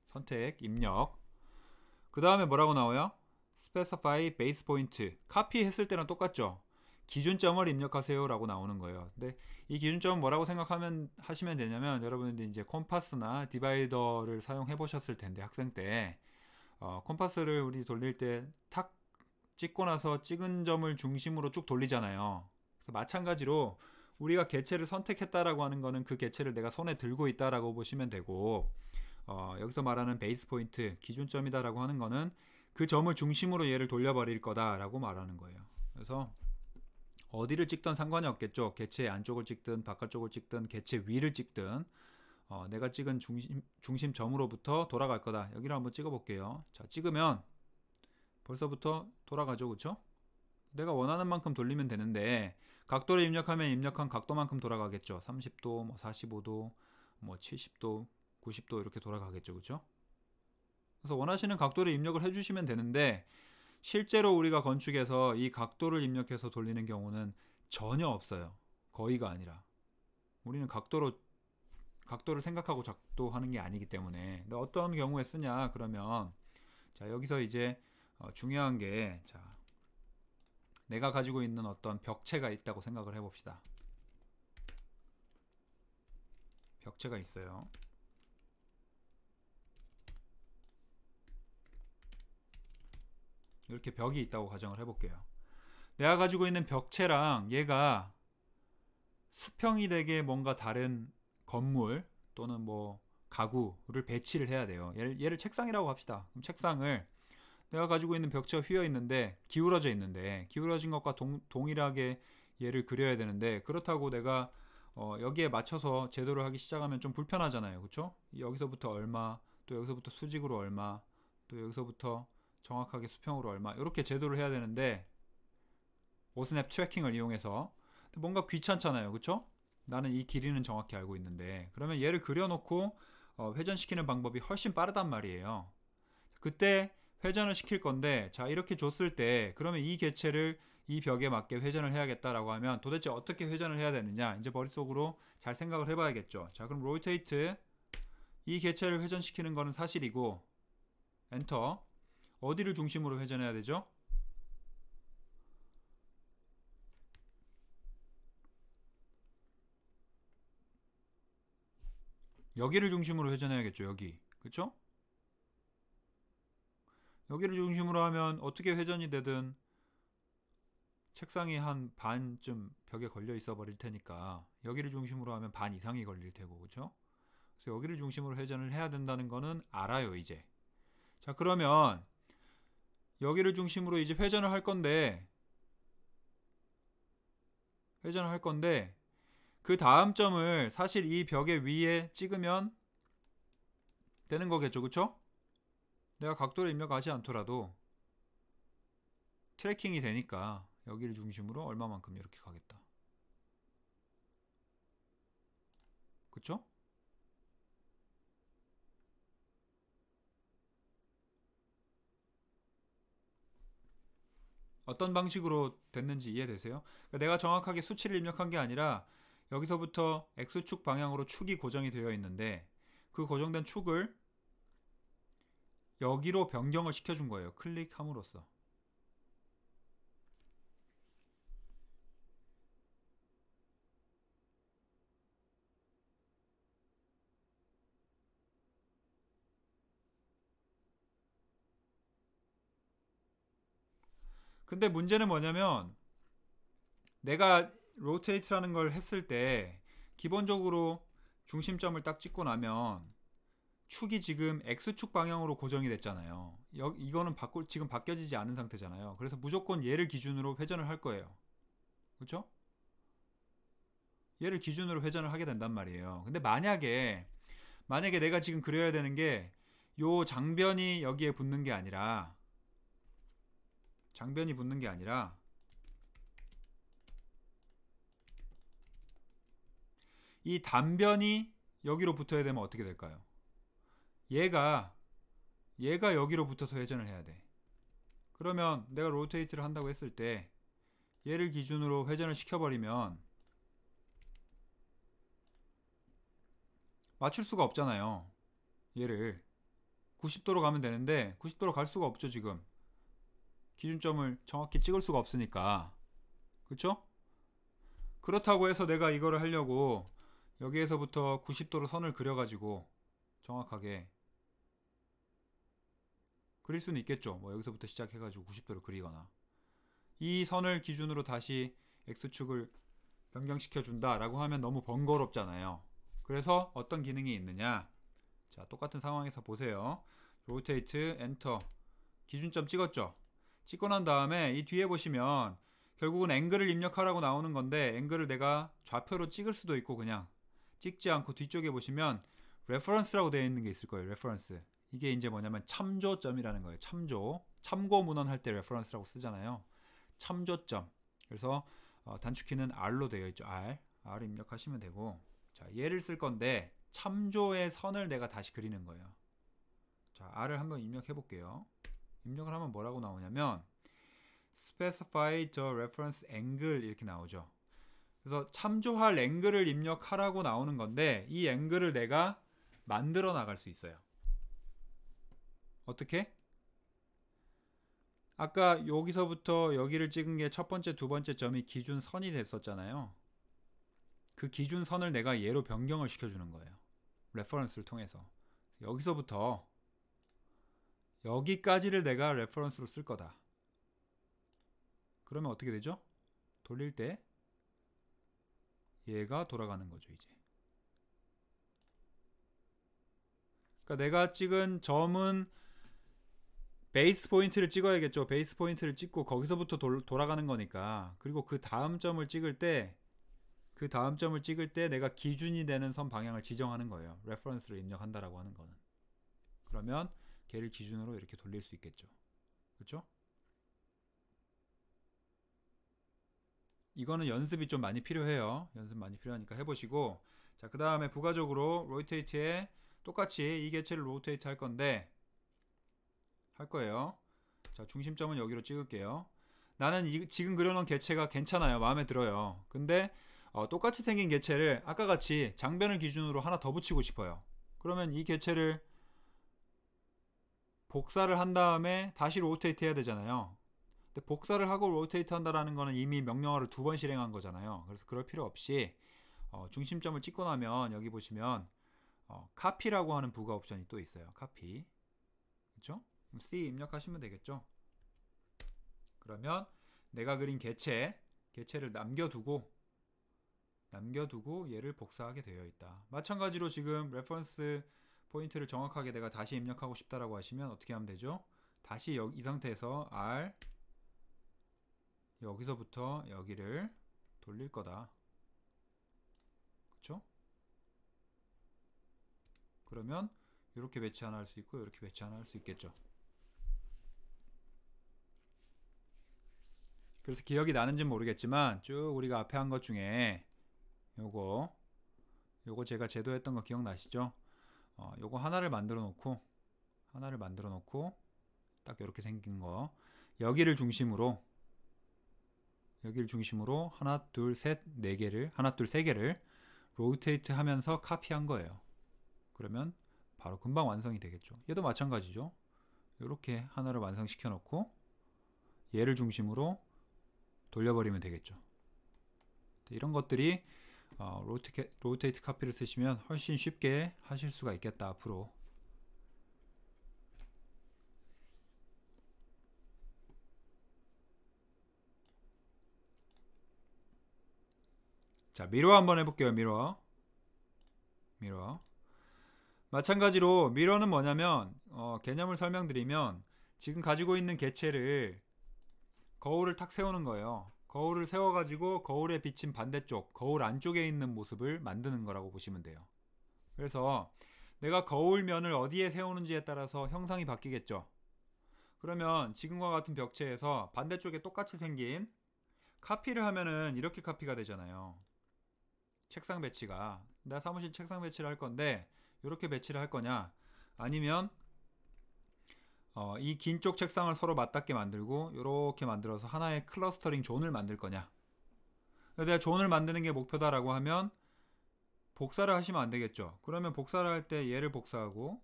선택 입력. 그 다음에 뭐라고 나와요? specify base point. 카피 했을 때랑 똑같죠. 기준점을 입력하세요 라고 나오는 거예요. 근데 이 기준점은 뭐라고 하시면 되냐면, 여러분들이 이제 콤파스나 디바이더를 사용해 보셨을 텐데, 학생 때 콤파스를 우리 돌릴 때 탁 찍고 나서 찍은 점을 중심으로 쭉 돌리잖아요. 그래서 마찬가지로 우리가 개체를 선택했다라고 하는 거는 그 개체를 내가 손에 들고 있다라고 보시면 되고, 여기서 말하는 베이스 포인트, 기준점이다라고 하는 거는 그 점을 중심으로 얘를 돌려버릴 거다라고 말하는 거예요. 그래서 어디를 찍든 상관이 없겠죠. 개체 안쪽을 찍든 바깥쪽을 찍든 개체 위를 찍든 내가 찍은 중심점으로부터 돌아갈 거다. 여기를 한번 찍어 볼게요. 자, 찍으면 벌써부터 돌아가죠. 그쵸? 내가 원하는 만큼 돌리면 되는데, 각도를 입력하면 입력한 각도만큼 돌아가겠죠. 30도, 뭐 45도, 뭐 70도, 90도 이렇게 돌아가겠죠. 그쵸? 그래서 원하시는 각도를 입력을 해주시면 되는데, 실제로 우리가 건축에서 이 각도를 입력해서 돌리는 경우는 전혀 없어요. 거의가 아니라. 우리는 각도를 생각하고 작도하는 게 아니기 때문에. 근데 어떤 경우에 쓰냐 그러면, 자, 여기서 이제 중요한 게, 자, 내가 가지고 있는 어떤 벽체가 있다고 생각을 해봅시다. 벽체가 있어요. 이렇게 벽이 있다고 가정을 해볼게요. 내가 가지고 있는 벽체랑 얘가 수평이 되게 뭔가 다른 건물 또는 뭐 가구를 배치를 해야 돼요. 얘를 책상이라고 합시다. 그럼 책상을 내가 가지고 있는 벽체가 휘어 있는데 기울어져 있는데, 기울어진 것과 동일하게 얘를 그려야 되는데, 그렇다고 내가 여기에 맞춰서 제도를 하기 시작하면 좀 불편하잖아요. 그쵸? 여기서부터 얼마, 또 여기서부터 수직으로 얼마, 또 여기서부터 정확하게 수평으로 얼마, 이렇게 제도를 해야 되는데, 오스냅 트래킹을 이용해서 뭔가 귀찮잖아요. 그쵸? 나는 이 길이는 정확히 알고 있는데, 그러면 얘를 그려놓고 회전시키는 방법이 훨씬 빠르단 말이에요. 그때 회전을 시킬 건데, 자 이렇게 줬을 때 그러면 이 개체를 이 벽에 맞게 회전을 해야겠다라고 하면 도대체 어떻게 회전을 해야 되느냐, 이제 머릿속으로 잘 생각을 해봐야겠죠. 자 그럼 로테이트, 이 개체를 회전시키는 거는 사실이고, 엔터. 어디를 중심으로 회전해야 되죠? 여기를 중심으로 회전해야겠죠. 여기, 그쵸? 여기를 중심으로 하면 어떻게 회전이 되든 책상이 한 반쯤 벽에 걸려 있어 버릴 테니까 여기를 중심으로 하면 반 이상이 걸릴 테고, 그쵸? 그래서 여기를 중심으로 회전을 해야 된다는 거는 알아요 이제. 자 그러면 여기를 중심으로 이제 회전을 할 건데 그 다음 점을 사실 이 벽의 위에 찍으면 되는 거겠죠, 그쵸? 내가 각도를 입력하지 않더라도 트래킹이 되니까 여기를 중심으로 얼마만큼 이렇게 가겠다, 그쵸? 어떤 방식으로 됐는지 이해되세요? 그러니까 내가 정확하게 수치를 입력한 게 아니라 여기서부터 X축 방향으로 축이 고정이 되어 있는데 그 고정된 축을 여기로 변경을 시켜준 거예요. 클릭함으로써. 근데 문제는 뭐냐면 내가 로테이트라는 걸 했을 때 기본적으로 중심점을 딱 찍고 나면 축이 지금 X축 방향으로 고정이 됐잖아요. 이거는 지금 바뀌어지지 않은 상태잖아요. 그래서 무조건 얘를 기준으로 회전을 할 거예요. 그렇죠? 얘를 기준으로 회전을 하게 된단 말이에요. 근데 만약에 내가 지금 그려야 되는 게 요 장변이 여기에 붙는 게 아니라 이 단변이 여기로 붙어야 되면 어떻게 될까요? 얘가 여기로 붙어서 회전을 해야 돼. 그러면 내가 로테이트를 한다고 했을 때 얘를 기준으로 회전을 시켜버리면 맞출 수가 없잖아요. 얘를 90도로 가면 되는데 90도로 갈 수가 없죠. 지금 기준점을 정확히 찍을 수가 없으니까. 그쵸? 그렇다고 해서 내가 이거를 하려고 여기에서부터 90도로 선을 그려가지고 정확하게 그릴 수는 있겠죠. 뭐 여기서부터 시작해가지고 90도로 그리거나 이 선을 기준으로 다시 X축을 변경시켜 준다라고 하면 너무 번거롭잖아요. 그래서 어떤 기능이 있느냐, 자 똑같은 상황에서 보세요. 로테이트 엔터, 기준점 찍었죠. 찍고 난 다음에 이 뒤에 보시면 결국은 앵글을 입력하라고 나오는 건데 앵글을 내가 좌표로 찍을 수도 있고 그냥 찍지 않고 뒤쪽에 보시면 레퍼런스라고 되어 있는 게 있을 거예요. 레퍼런스. 이게 이제 뭐냐면 참조점이라는 거예요. 참고 문헌 할 때 레퍼런스라고 쓰잖아요. 참조점. 그래서 단축키는 R로 되어 있죠. R 입력하시면 되고, 자 얘를 쓸 건데 참조의 선을 내가 다시 그리는 거예요. 자 R을 한번 입력해 볼게요. 입력을 하면 뭐라고 나오냐면 specify the reference angle 이렇게 나오죠. 그래서 참조할 앵글을 입력하라고 나오는 건데 이 앵글을 내가 만들어 나갈 수 있어요. 어떻게? 아까 여기서부터 여기를 찍은 게 첫 번째, 두 번째 점이 기준선이 됐었잖아요. 그 기준선을 내가 얘로 변경을 시켜주는 거예요. 레퍼런스를 통해서. 여기서부터 여기까지를 내가 레퍼런스로 쓸 거다. 그러면 어떻게 되죠? 돌릴 때 얘가 돌아가는 거죠, 이제. 그러니까 내가 찍은 점은 베이스 포인트를 찍어야겠죠. 베이스 포인트를 찍고 거기서부터 돌아가는 거니까. 그리고 그 다음 점을 찍을 때 내가 기준이 되는 선 방향을 지정하는 거예요. 레퍼런스를 입력한다라고 하는 거는. 그러면 걔를 기준으로 이렇게 돌릴 수 있겠죠. 그렇죠? 이거는 연습이 좀 많이 필요해요. 연습 많이 필요하니까 해보시고, 자, 그 다음에 부가적으로 로테이트에 똑같이 이 개체를 로테이트 할 건데, 할 거예요. 자, 중심점은 여기로 찍을게요. 나는 지금 그려놓은 개체가 괜찮아요. 마음에 들어요. 근데 똑같이 생긴 개체를 아까 같이 장변을 기준으로 하나 더 붙이고 싶어요. 그러면 이 개체를 복사를 한 다음에 다시 로테이트 해야 되잖아요. 근데 복사를 하고 로테이트 한다라는 거는 이미 명령어를 2번 실행한 거잖아요. 그래서 그럴 필요 없이 중심점을 찍고 나면 여기 보시면 카피라고 하는 부가 옵션이 또 있어요. 카피. 그렇죠? C 입력하시면 되겠죠. 그러면 내가 그린 개체를 남겨두고 얘를 복사하게 되어 있다. 마찬가지로 지금 레퍼런스 포인트를 정확하게 내가 다시 입력하고 싶다라고 하시면 어떻게 하면 되죠? 다시 이 상태에서 R 여기서부터 여기를 돌릴 거다. 그쵸? 그러면 이렇게 배치 하나 할 수 있고 이렇게 배치 하나 할 수 있겠죠. 그래서 기억이 나는지는 모르겠지만 쭉 우리가 앞에 한 것 중에 요거 제가 제도했던 거 기억나시죠? 요거 하나를 만들어 놓고 딱 이렇게 생긴 거 여기를 중심으로 하나 둘 셋 네 개를 세 개를 로테이트 하면서 카피한 거예요. 그러면 바로 금방 완성이 되겠죠. 얘도 마찬가지죠. 이렇게 하나를 완성시켜 놓고 얘를 중심으로 돌려버리면 되겠죠. 이런 것들이 로테이트 카피를 쓰시면 훨씬 쉽게 하실 수가 있겠다 앞으로. 자, 미러 한번 해볼게요. 미러 마찬가지로 미러는 뭐냐면 개념을 설명드리면 지금 가지고 있는 개체를 거울을 탁 세우는 거예요. 거울을 세워가지고 거울에 비친 반대쪽 거울 안쪽에 있는 모습을 만드는 거라고 보시면 돼요. 그래서 내가 거울면을 어디에 세우는지에 따라서 형상이 바뀌겠죠. 그러면 지금과 같은 벽체에서 반대쪽에 똑같이 생긴 카피를 하면은 이렇게 카피가 되잖아요. 책상 배치가 내가 사무실 책상 배치를 할 건데 이렇게 배치를 할 거냐, 아니면 이 긴 쪽 책상을 서로 맞닿게 만들고 이렇게 만들어서 하나의 클러스터링 존을 만들 거냐. 내가 존을 만드는 게 목표다라고 하면 복사를 하시면 안 되겠죠. 그러면 복사를 할 때 얘를 복사하고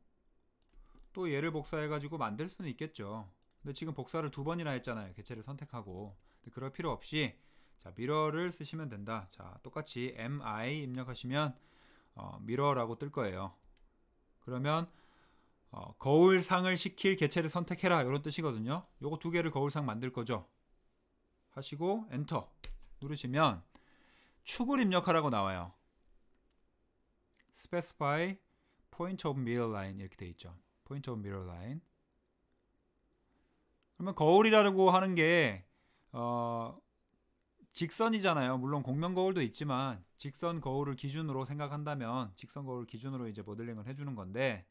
또 얘를 복사해 가지고 만들 수는 있겠죠. 근데 지금 복사를 2번이나 했잖아요. 개체를 선택하고. 근데 그럴 필요 없이 자, 미러를 쓰시면 된다. 자, 똑같이 mi 입력하시면 미러라고 뜰 거예요. 그러면 거울상을 시킬 개체를 선택해라 이런 뜻이거든요. 요거 2개를 거울상 만들 거죠. 하시고 엔터 누르시면 축을 입력하라고 나와요. specify point of mirror line 이렇게 돼 있죠. point of mirror line. 그러면 거울이라고 하는 게 직선이잖아요. 물론 곡면 거울도 있지만 직선 거울을 기준으로 생각한다면 직선 거울을 기준으로 이제 모델링을 해주는 건데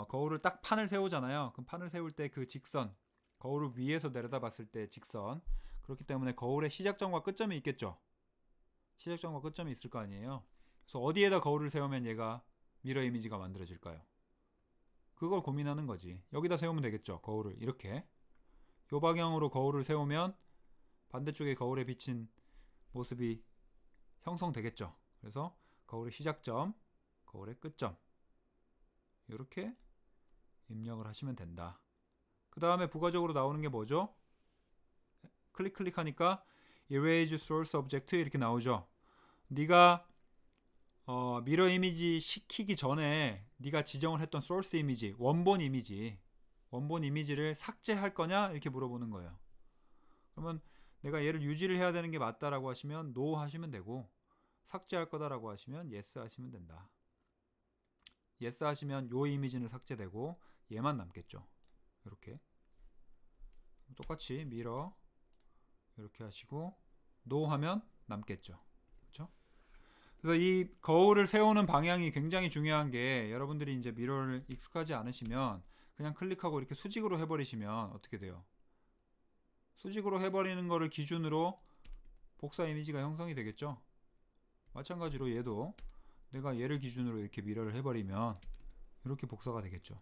거울을 딱 판을 세우잖아요. 그럼 판을 세울 때 그 직선, 거울을 위에서 내려다 봤을 때 직선, 그렇기 때문에 거울에 시작점과 끝점이 있겠죠. 시작점과 끝점이 있을 거 아니에요. 그래서 어디에다 거울을 세우면 얘가 미러 이미지가 만들어질까요? 그걸 고민하는 거지. 여기다 세우면 되겠죠. 거울을 이렇게 요 방향으로 거울을 세우면 반대쪽에 거울에 비친 모습이 형성되겠죠. 그래서 거울의 시작점, 거울의 끝점 이렇게 입력을 하시면 된다. 그 다음에 부가적으로 나오는 게 뭐죠? 클릭하니까 Erase Source Object 이렇게 나오죠. 네가 미러 이미지 시키기 전에 네가 지정을 했던 source 이미지, 원본 이미지를 삭제할 거냐 이렇게 물어보는 거예요. 그러면 내가 얘를 유지를 해야 되는 게 맞다라고 하시면 no 하시면 되고, 삭제할 거다라고 하시면 yes 하시면 된다. yes 하시면 요 이미지는 삭제되고 얘만 남겠죠. 이렇게 똑같이 미러 이렇게 하시고 no 하면 남겠죠. 그렇죠? 그래서 이 거울을 세우는 방향이 굉장히 중요한 게, 여러분들이 이제 미러를 익숙하지 않으시면 그냥 클릭하고 이렇게 수직으로 해버리시면 어떻게 돼요? 수직으로 해버리는 거를 기준으로 복사 이미지가 형성이 되겠죠. 마찬가지로 얘도 내가 얘를 기준으로 이렇게 미러를 해버리면 이렇게 복사가 되겠죠.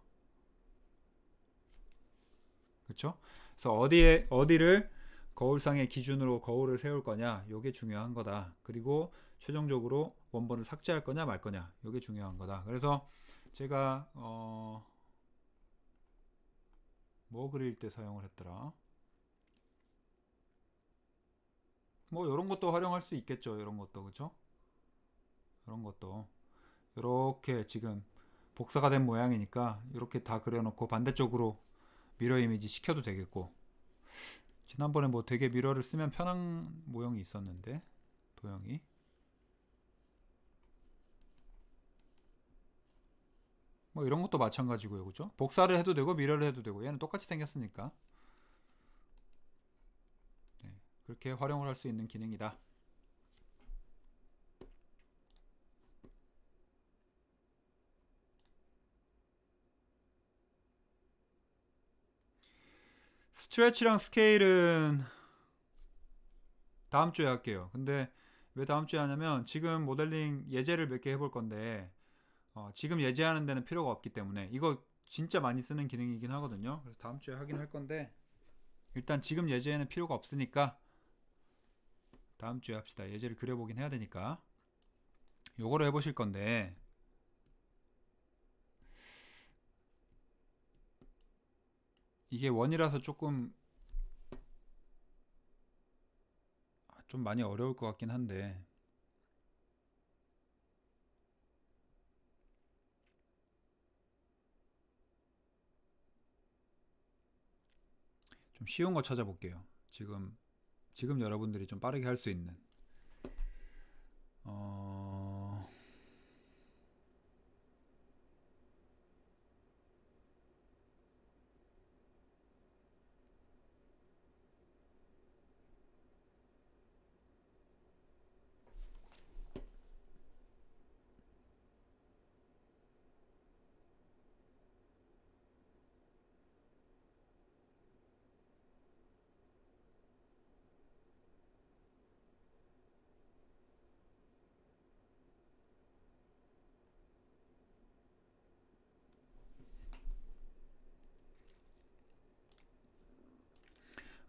그쵸? 그래서 어디를 거울상의 기준으로 거울을 세울 거냐, 요게 중요한 거다. 그리고 최종적으로 원본을 삭제할 거냐 말 거냐, 요게 중요한 거다. 그래서 제가 뭐 그릴 때 사용을 했더라. 뭐 이런 것도 활용할 수 있겠죠. 이런 것도. 그쵸? 이런 것도 이렇게 지금 복사가 된 모양이니까 이렇게 다 그려놓고 반대쪽으로 미러 이미지 시켜도 되겠고, 지난번에 뭐 되게 미러를 쓰면 편한 모형이 있었는데, 도형이 뭐 이런 것도 마찬가지고요. 그죠? 복사를 해도 되고 미러를 해도 되고, 얘는 똑같이 생겼으니까 네, 그렇게 활용을 할 수 있는 기능이다. 스트레치랑 스케일은 다음 주에 할게요. 근데 왜 다음 주에 하냐면 지금 모델링 예제를 몇 개 해볼 건데 지금 예제하는 데는 필요가 없기 때문에, 이거 진짜 많이 쓰는 기능이긴 하거든요. 그래서 다음 주에 하긴 할 건데, 일단 지금 예제에는 필요가 없으니까 다음 주에 합시다. 예제를 그려보긴 해야 되니까. 요거를 해보실 건데, 이게 원이라서 조금 좀 많이 어려울 것 같긴 한데, 좀 쉬운 거 찾아볼게요. 지금 여러분들이 좀 빠르게 할 수 있는 어...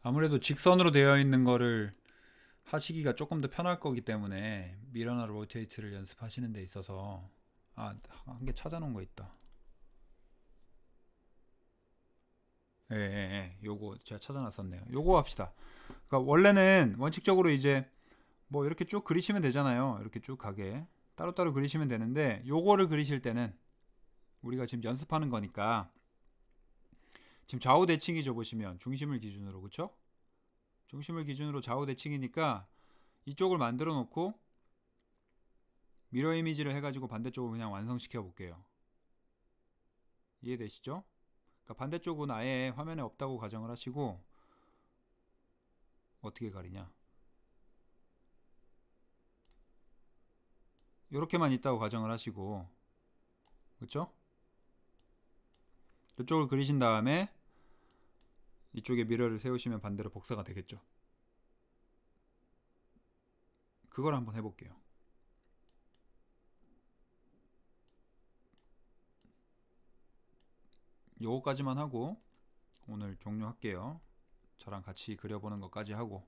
아무래도 직선으로 되어 있는 거를 하시기가 조금 더 편할 거기 때문에 미러나 로테이트를 연습하시는 데 있어서, 한 개 찾아놓은 거 있다. 요거 제가 찾아놨었네요. 요거 합시다. 그러니까 원래는 원칙적으로 이제 뭐 이렇게 쭉 그리시면 되잖아요. 이렇게 쭉 가게 따로따로 그리시면 되는데, 요거를 그리실 때는 우리가 지금 연습하는 거니까, 지금 좌우 대칭이죠. 보시면 중심을 기준으로, 그쵸? 중심을 기준으로 좌우 대칭이니까 이쪽을 만들어 놓고 미러 이미지를 해가지고 반대쪽을 그냥 완성시켜 볼게요. 이해되시죠? 그러니까 반대쪽은 아예 화면에 없다고 가정을 하시고, 어떻게 가리냐, 이렇게만 있다고 가정을 하시고, 그쵸? 이쪽을 그리신 다음에 이쪽에 미러를 세우시면 반대로 복사가 되겠죠. 그걸 한번 해볼게요. 요거까지만 하고 오늘 종료할게요. 저랑 같이 그려보는 것까지 하고.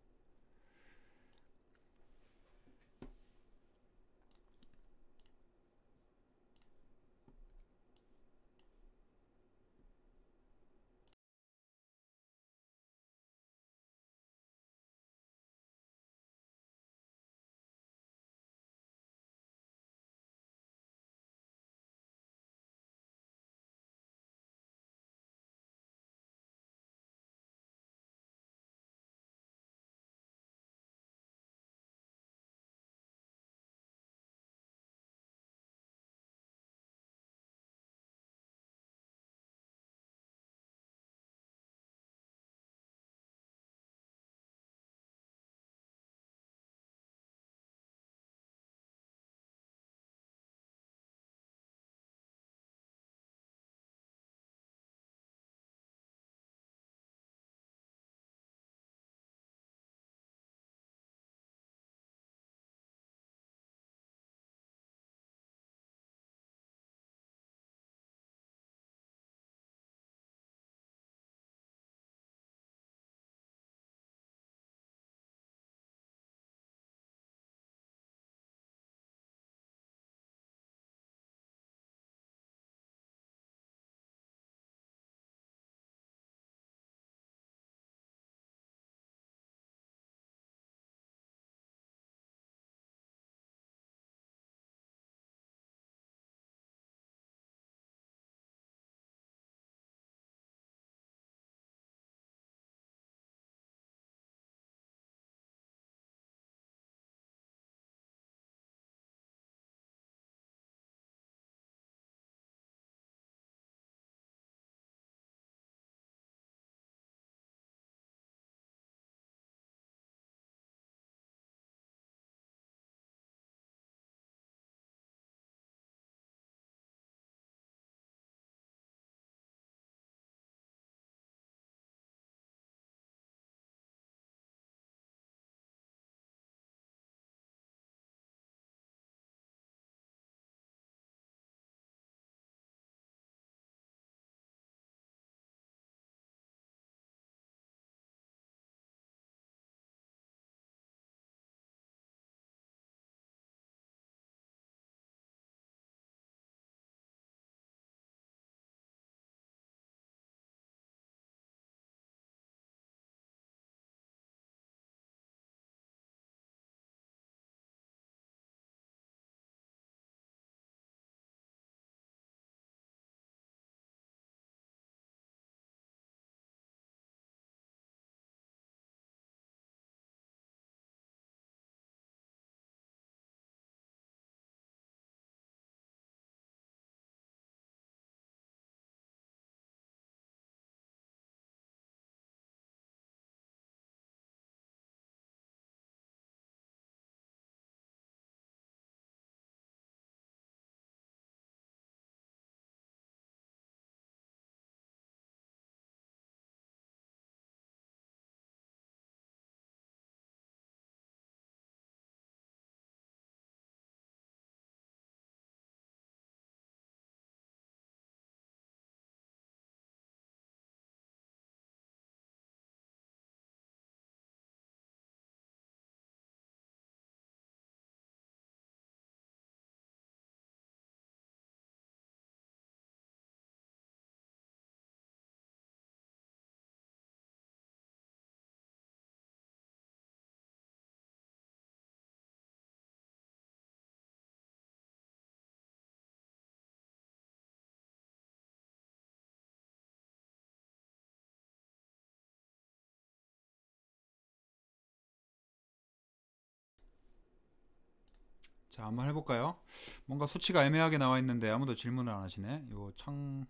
자, 한번 해볼까요? 뭔가 수치가 애매하게 나와 있는데 아무도 질문을 안 하시네. 요 창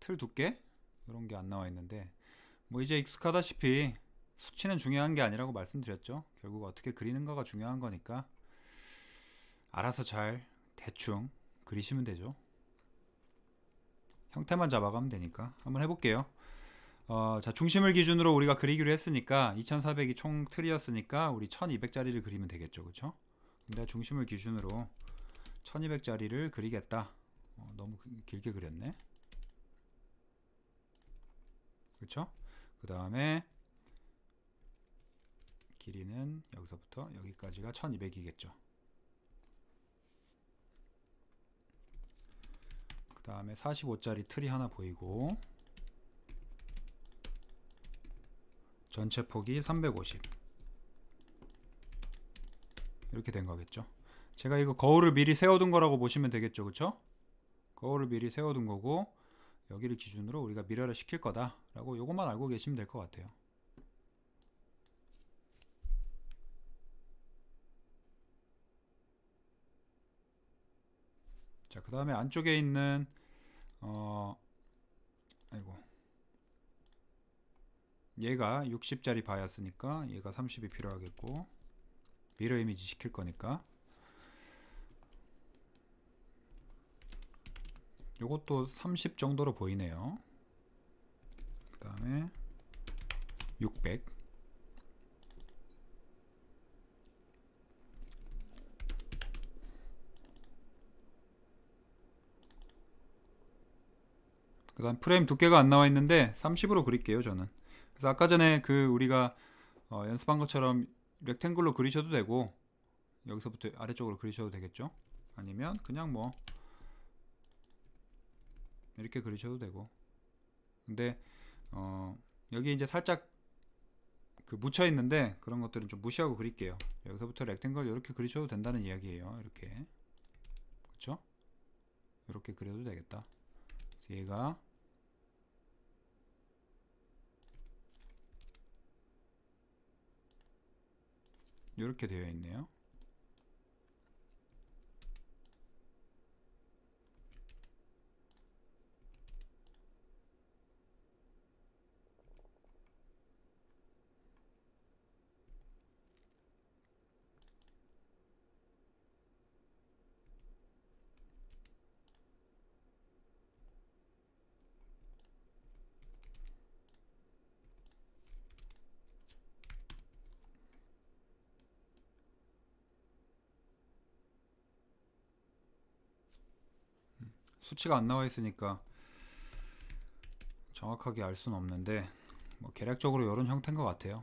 틀 두께 이런 게 안 나와 있는데, 뭐 이제 익숙하다시피 수치는 중요한 게 아니라고 말씀드렸죠. 결국 어떻게 그리는가가 중요한 거니까 알아서 잘 대충 그리시면 되죠. 형태만 잡아가면 되니까. 한번 해볼게요. 자, 중심을 기준으로 우리가 그리기로 했으니까 2400이 총 틀이었으니까 우리 1200짜리를 그리면 되겠죠. 그쵸? 근데 중심을 기준으로 1200짜리를 그리겠다. 너무 길게 그렸네. 그쵸? 그 다음에 길이는 여기서부터 여기까지가 1200이겠죠. 그 다음에 45짜리 틀이 하나 보이고, 전체 폭이 350 이렇게 된 거겠죠. 제가 이거 거울을 미리 세워둔 거라고 보시면 되겠죠. 그쵸? 거울을 미리 세워둔 거고, 여기를 기준으로 우리가 미러를 시킬 거다 라고 요것만 알고 계시면 될 것 같아요. 자, 그 다음에 안쪽에 있는 아이고, 얘가 60짜리 바였으니까 얘가 30이 필요하겠고, 미러 이미지 시킬 거니까 요것도 30 정도로 보이네요. 그 다음에 600, 그 다음 프레임 두께가 안 나와 있는데 30으로 그릴게요. 저는 그래서 아까 전에 그 우리가 연습한 것처럼 렉탱글로 그리셔도 되고, 여기서부터 아래쪽으로 그리셔도 되겠죠. 아니면 그냥 뭐 이렇게 그리셔도 되고. 근데 여기 이제 살짝 그 묻혀 있는데 그런 것들은 좀 무시하고 그릴게요. 여기서부터 렉탱글 이렇게 그리셔도 된다는 이야기예요. 이렇게. 그쵸? 이렇게 그려도 되겠다. 그래서 얘가 이렇게 되어 있네요. 수치가 안 나와 있으니까 정확하게 알 수는 없는데, 뭐 계략적으로 이런 형태인 것 같아요.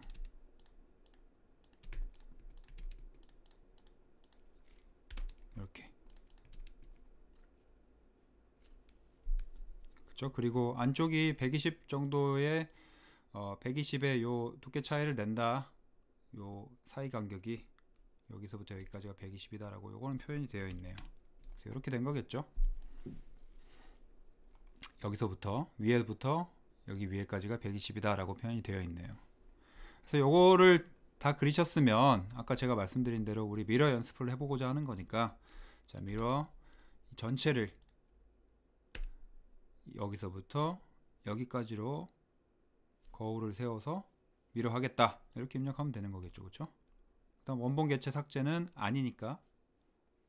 이렇게. 그쵸? 그리고 안쪽이 120 정도의 120의 요 두께 차이를 낸다. 요 사이 간격이 여기서부터 여기까지가 120이다 라고 요거는 표현이 되어 있네요. 그래서 이렇게 된 거겠죠. 여기서부터 위에부터 여기 위에까지가 120이다 라고 표현이 되어 있네요. 그래서 요거를 다 그리셨으면 아까 제가 말씀드린 대로 우리 미러 연습을 해보고자 하는 거니까, 자, 미러 전체를 여기서부터 여기까지로 거울을 세워서 미러 하겠다 이렇게 입력하면 되는 거겠죠. 그쵸? 그 다음 원본 개체 삭제는 아니니까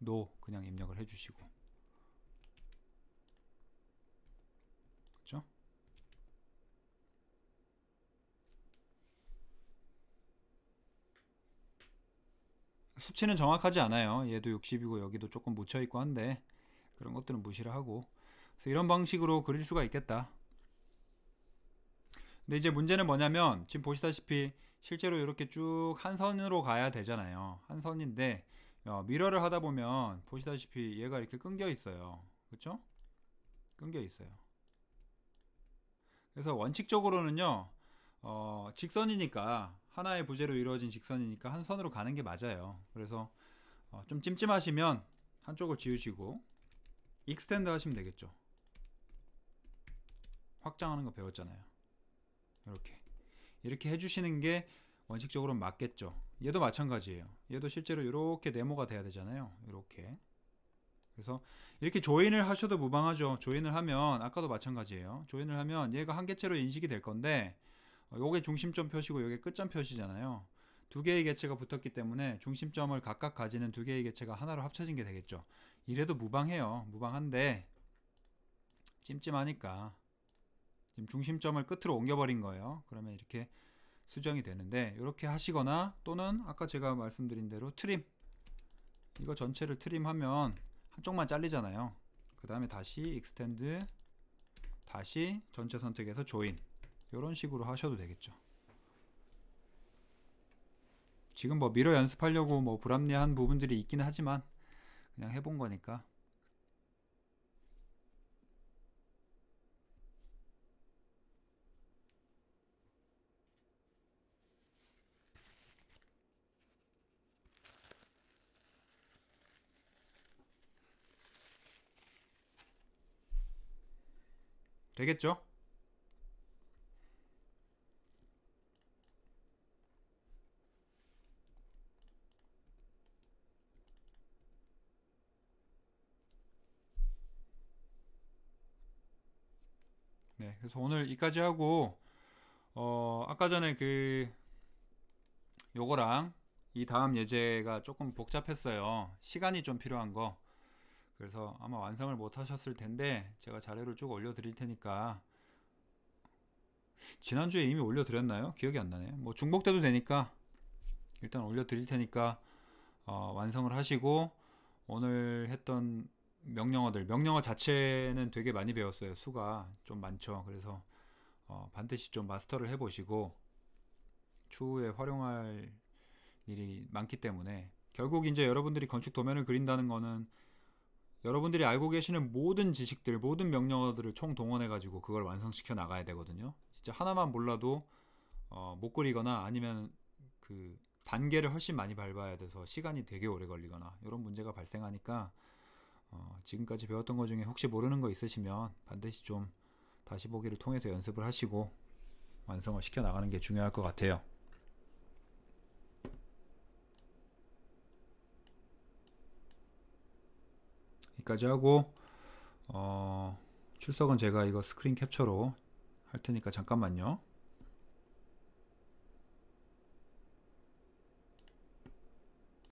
NO 그냥 입력을 해주시고. 그쵸? 수치는 정확하지 않아요. 얘도 60이고 여기도 조금 묻혀있고 한데 그런 것들은 무시를 하고. 그래서 이런 방식으로 그릴 수가 있겠다. 근데 이제 문제는 뭐냐면 지금 보시다시피 실제로 이렇게 쭉 한 선으로 가야 되잖아요. 한 선인데 미러를 하다 보면 보시다시피 얘가 이렇게 끊겨 있어요. 그쵸? 끊겨 있어요. 그래서 원칙적으로는요, 직선이니까 하나의 부재로 이루어진 직선이니까 한 선으로 가는 게 맞아요. 그래서 좀 찜찜하시면 한쪽을 지우시고 익스텐드 하시면 되겠죠. 확장하는 거 배웠잖아요. 이렇게 해주시는 게 원칙적으로는 맞겠죠. 얘도 마찬가지예요. 얘도 실제로 이렇게 네모가 돼야 되잖아요. 이렇게. 그래서 이렇게 조인을 하셔도 무방하죠. 조인을 하면 아까도 마찬가지예요. 조인을 하면 얘가 한 개체로 인식이 될 건데 요게 중심점 표시고 요게 끝점 표시잖아요. 두 개의 개체가 붙었기 때문에 중심점을 각각 가지는 두 개의 개체가 하나로 합쳐진 게 되겠죠. 이래도 무방해요. 무방한데 찜찜하니까 지금 중심점을 끝으로 옮겨버린 거예요. 그러면 이렇게 수정이 되는데 이렇게 하시거나 또는 아까 제가 말씀드린 대로 트림, 이거 전체를 트림하면 한쪽만 잘리잖아요. 그 다음에 다시 익스텐드, 다시 전체 선택해서 조인, 이런 식으로 하셔도 되겠죠. 지금 뭐 미러 연습하려고 뭐 불합리한 부분들이 있긴 하지만 그냥 해본 거니까. 되겠죠? 네, 그래서 오늘 여기까지 하고 아까 전에 요거랑 이 다음 예제가 조금 복잡했어요. 시간이 좀 필요한 거. 그래서 아마 완성을 못 하셨을 텐데 제가 자료를 쭉 올려 드릴 테니까, 지난주에 이미 올려 드렸나요? 기억이 안 나네. 뭐 중복돼도 되니까 일단 올려 드릴 테니까 완성을 하시고, 오늘 했던 명령어 자체는 되게 많이 배웠어요. 수가 좀 많죠. 그래서 반드시 좀 마스터를 해 보시고 추후에 활용할 일이 많기 때문에, 결국 이제 여러분들이 건축 도면을 그린다는 거는 여러분들이 알고 계시는 모든 지식들, 모든 명령어들을 총 동원해 가지고 그걸 완성시켜 나가야 되거든요. 진짜 하나만 몰라도 못 그리거나 아니면 그 단계를 훨씬 많이 밟아야 돼서 시간이 되게 오래 걸리거나 이런 문제가 발생하니까, 지금까지 배웠던 것 중에 혹시 모르는 거 있으시면 반드시 좀 다시 보기를 통해서 연습을 하시고 완성을 시켜 나가는 게 중요할 것 같아요. 여기까지 하고 출석은 제가 이거 스크린 캡처로 할 테니까 잠깐만요.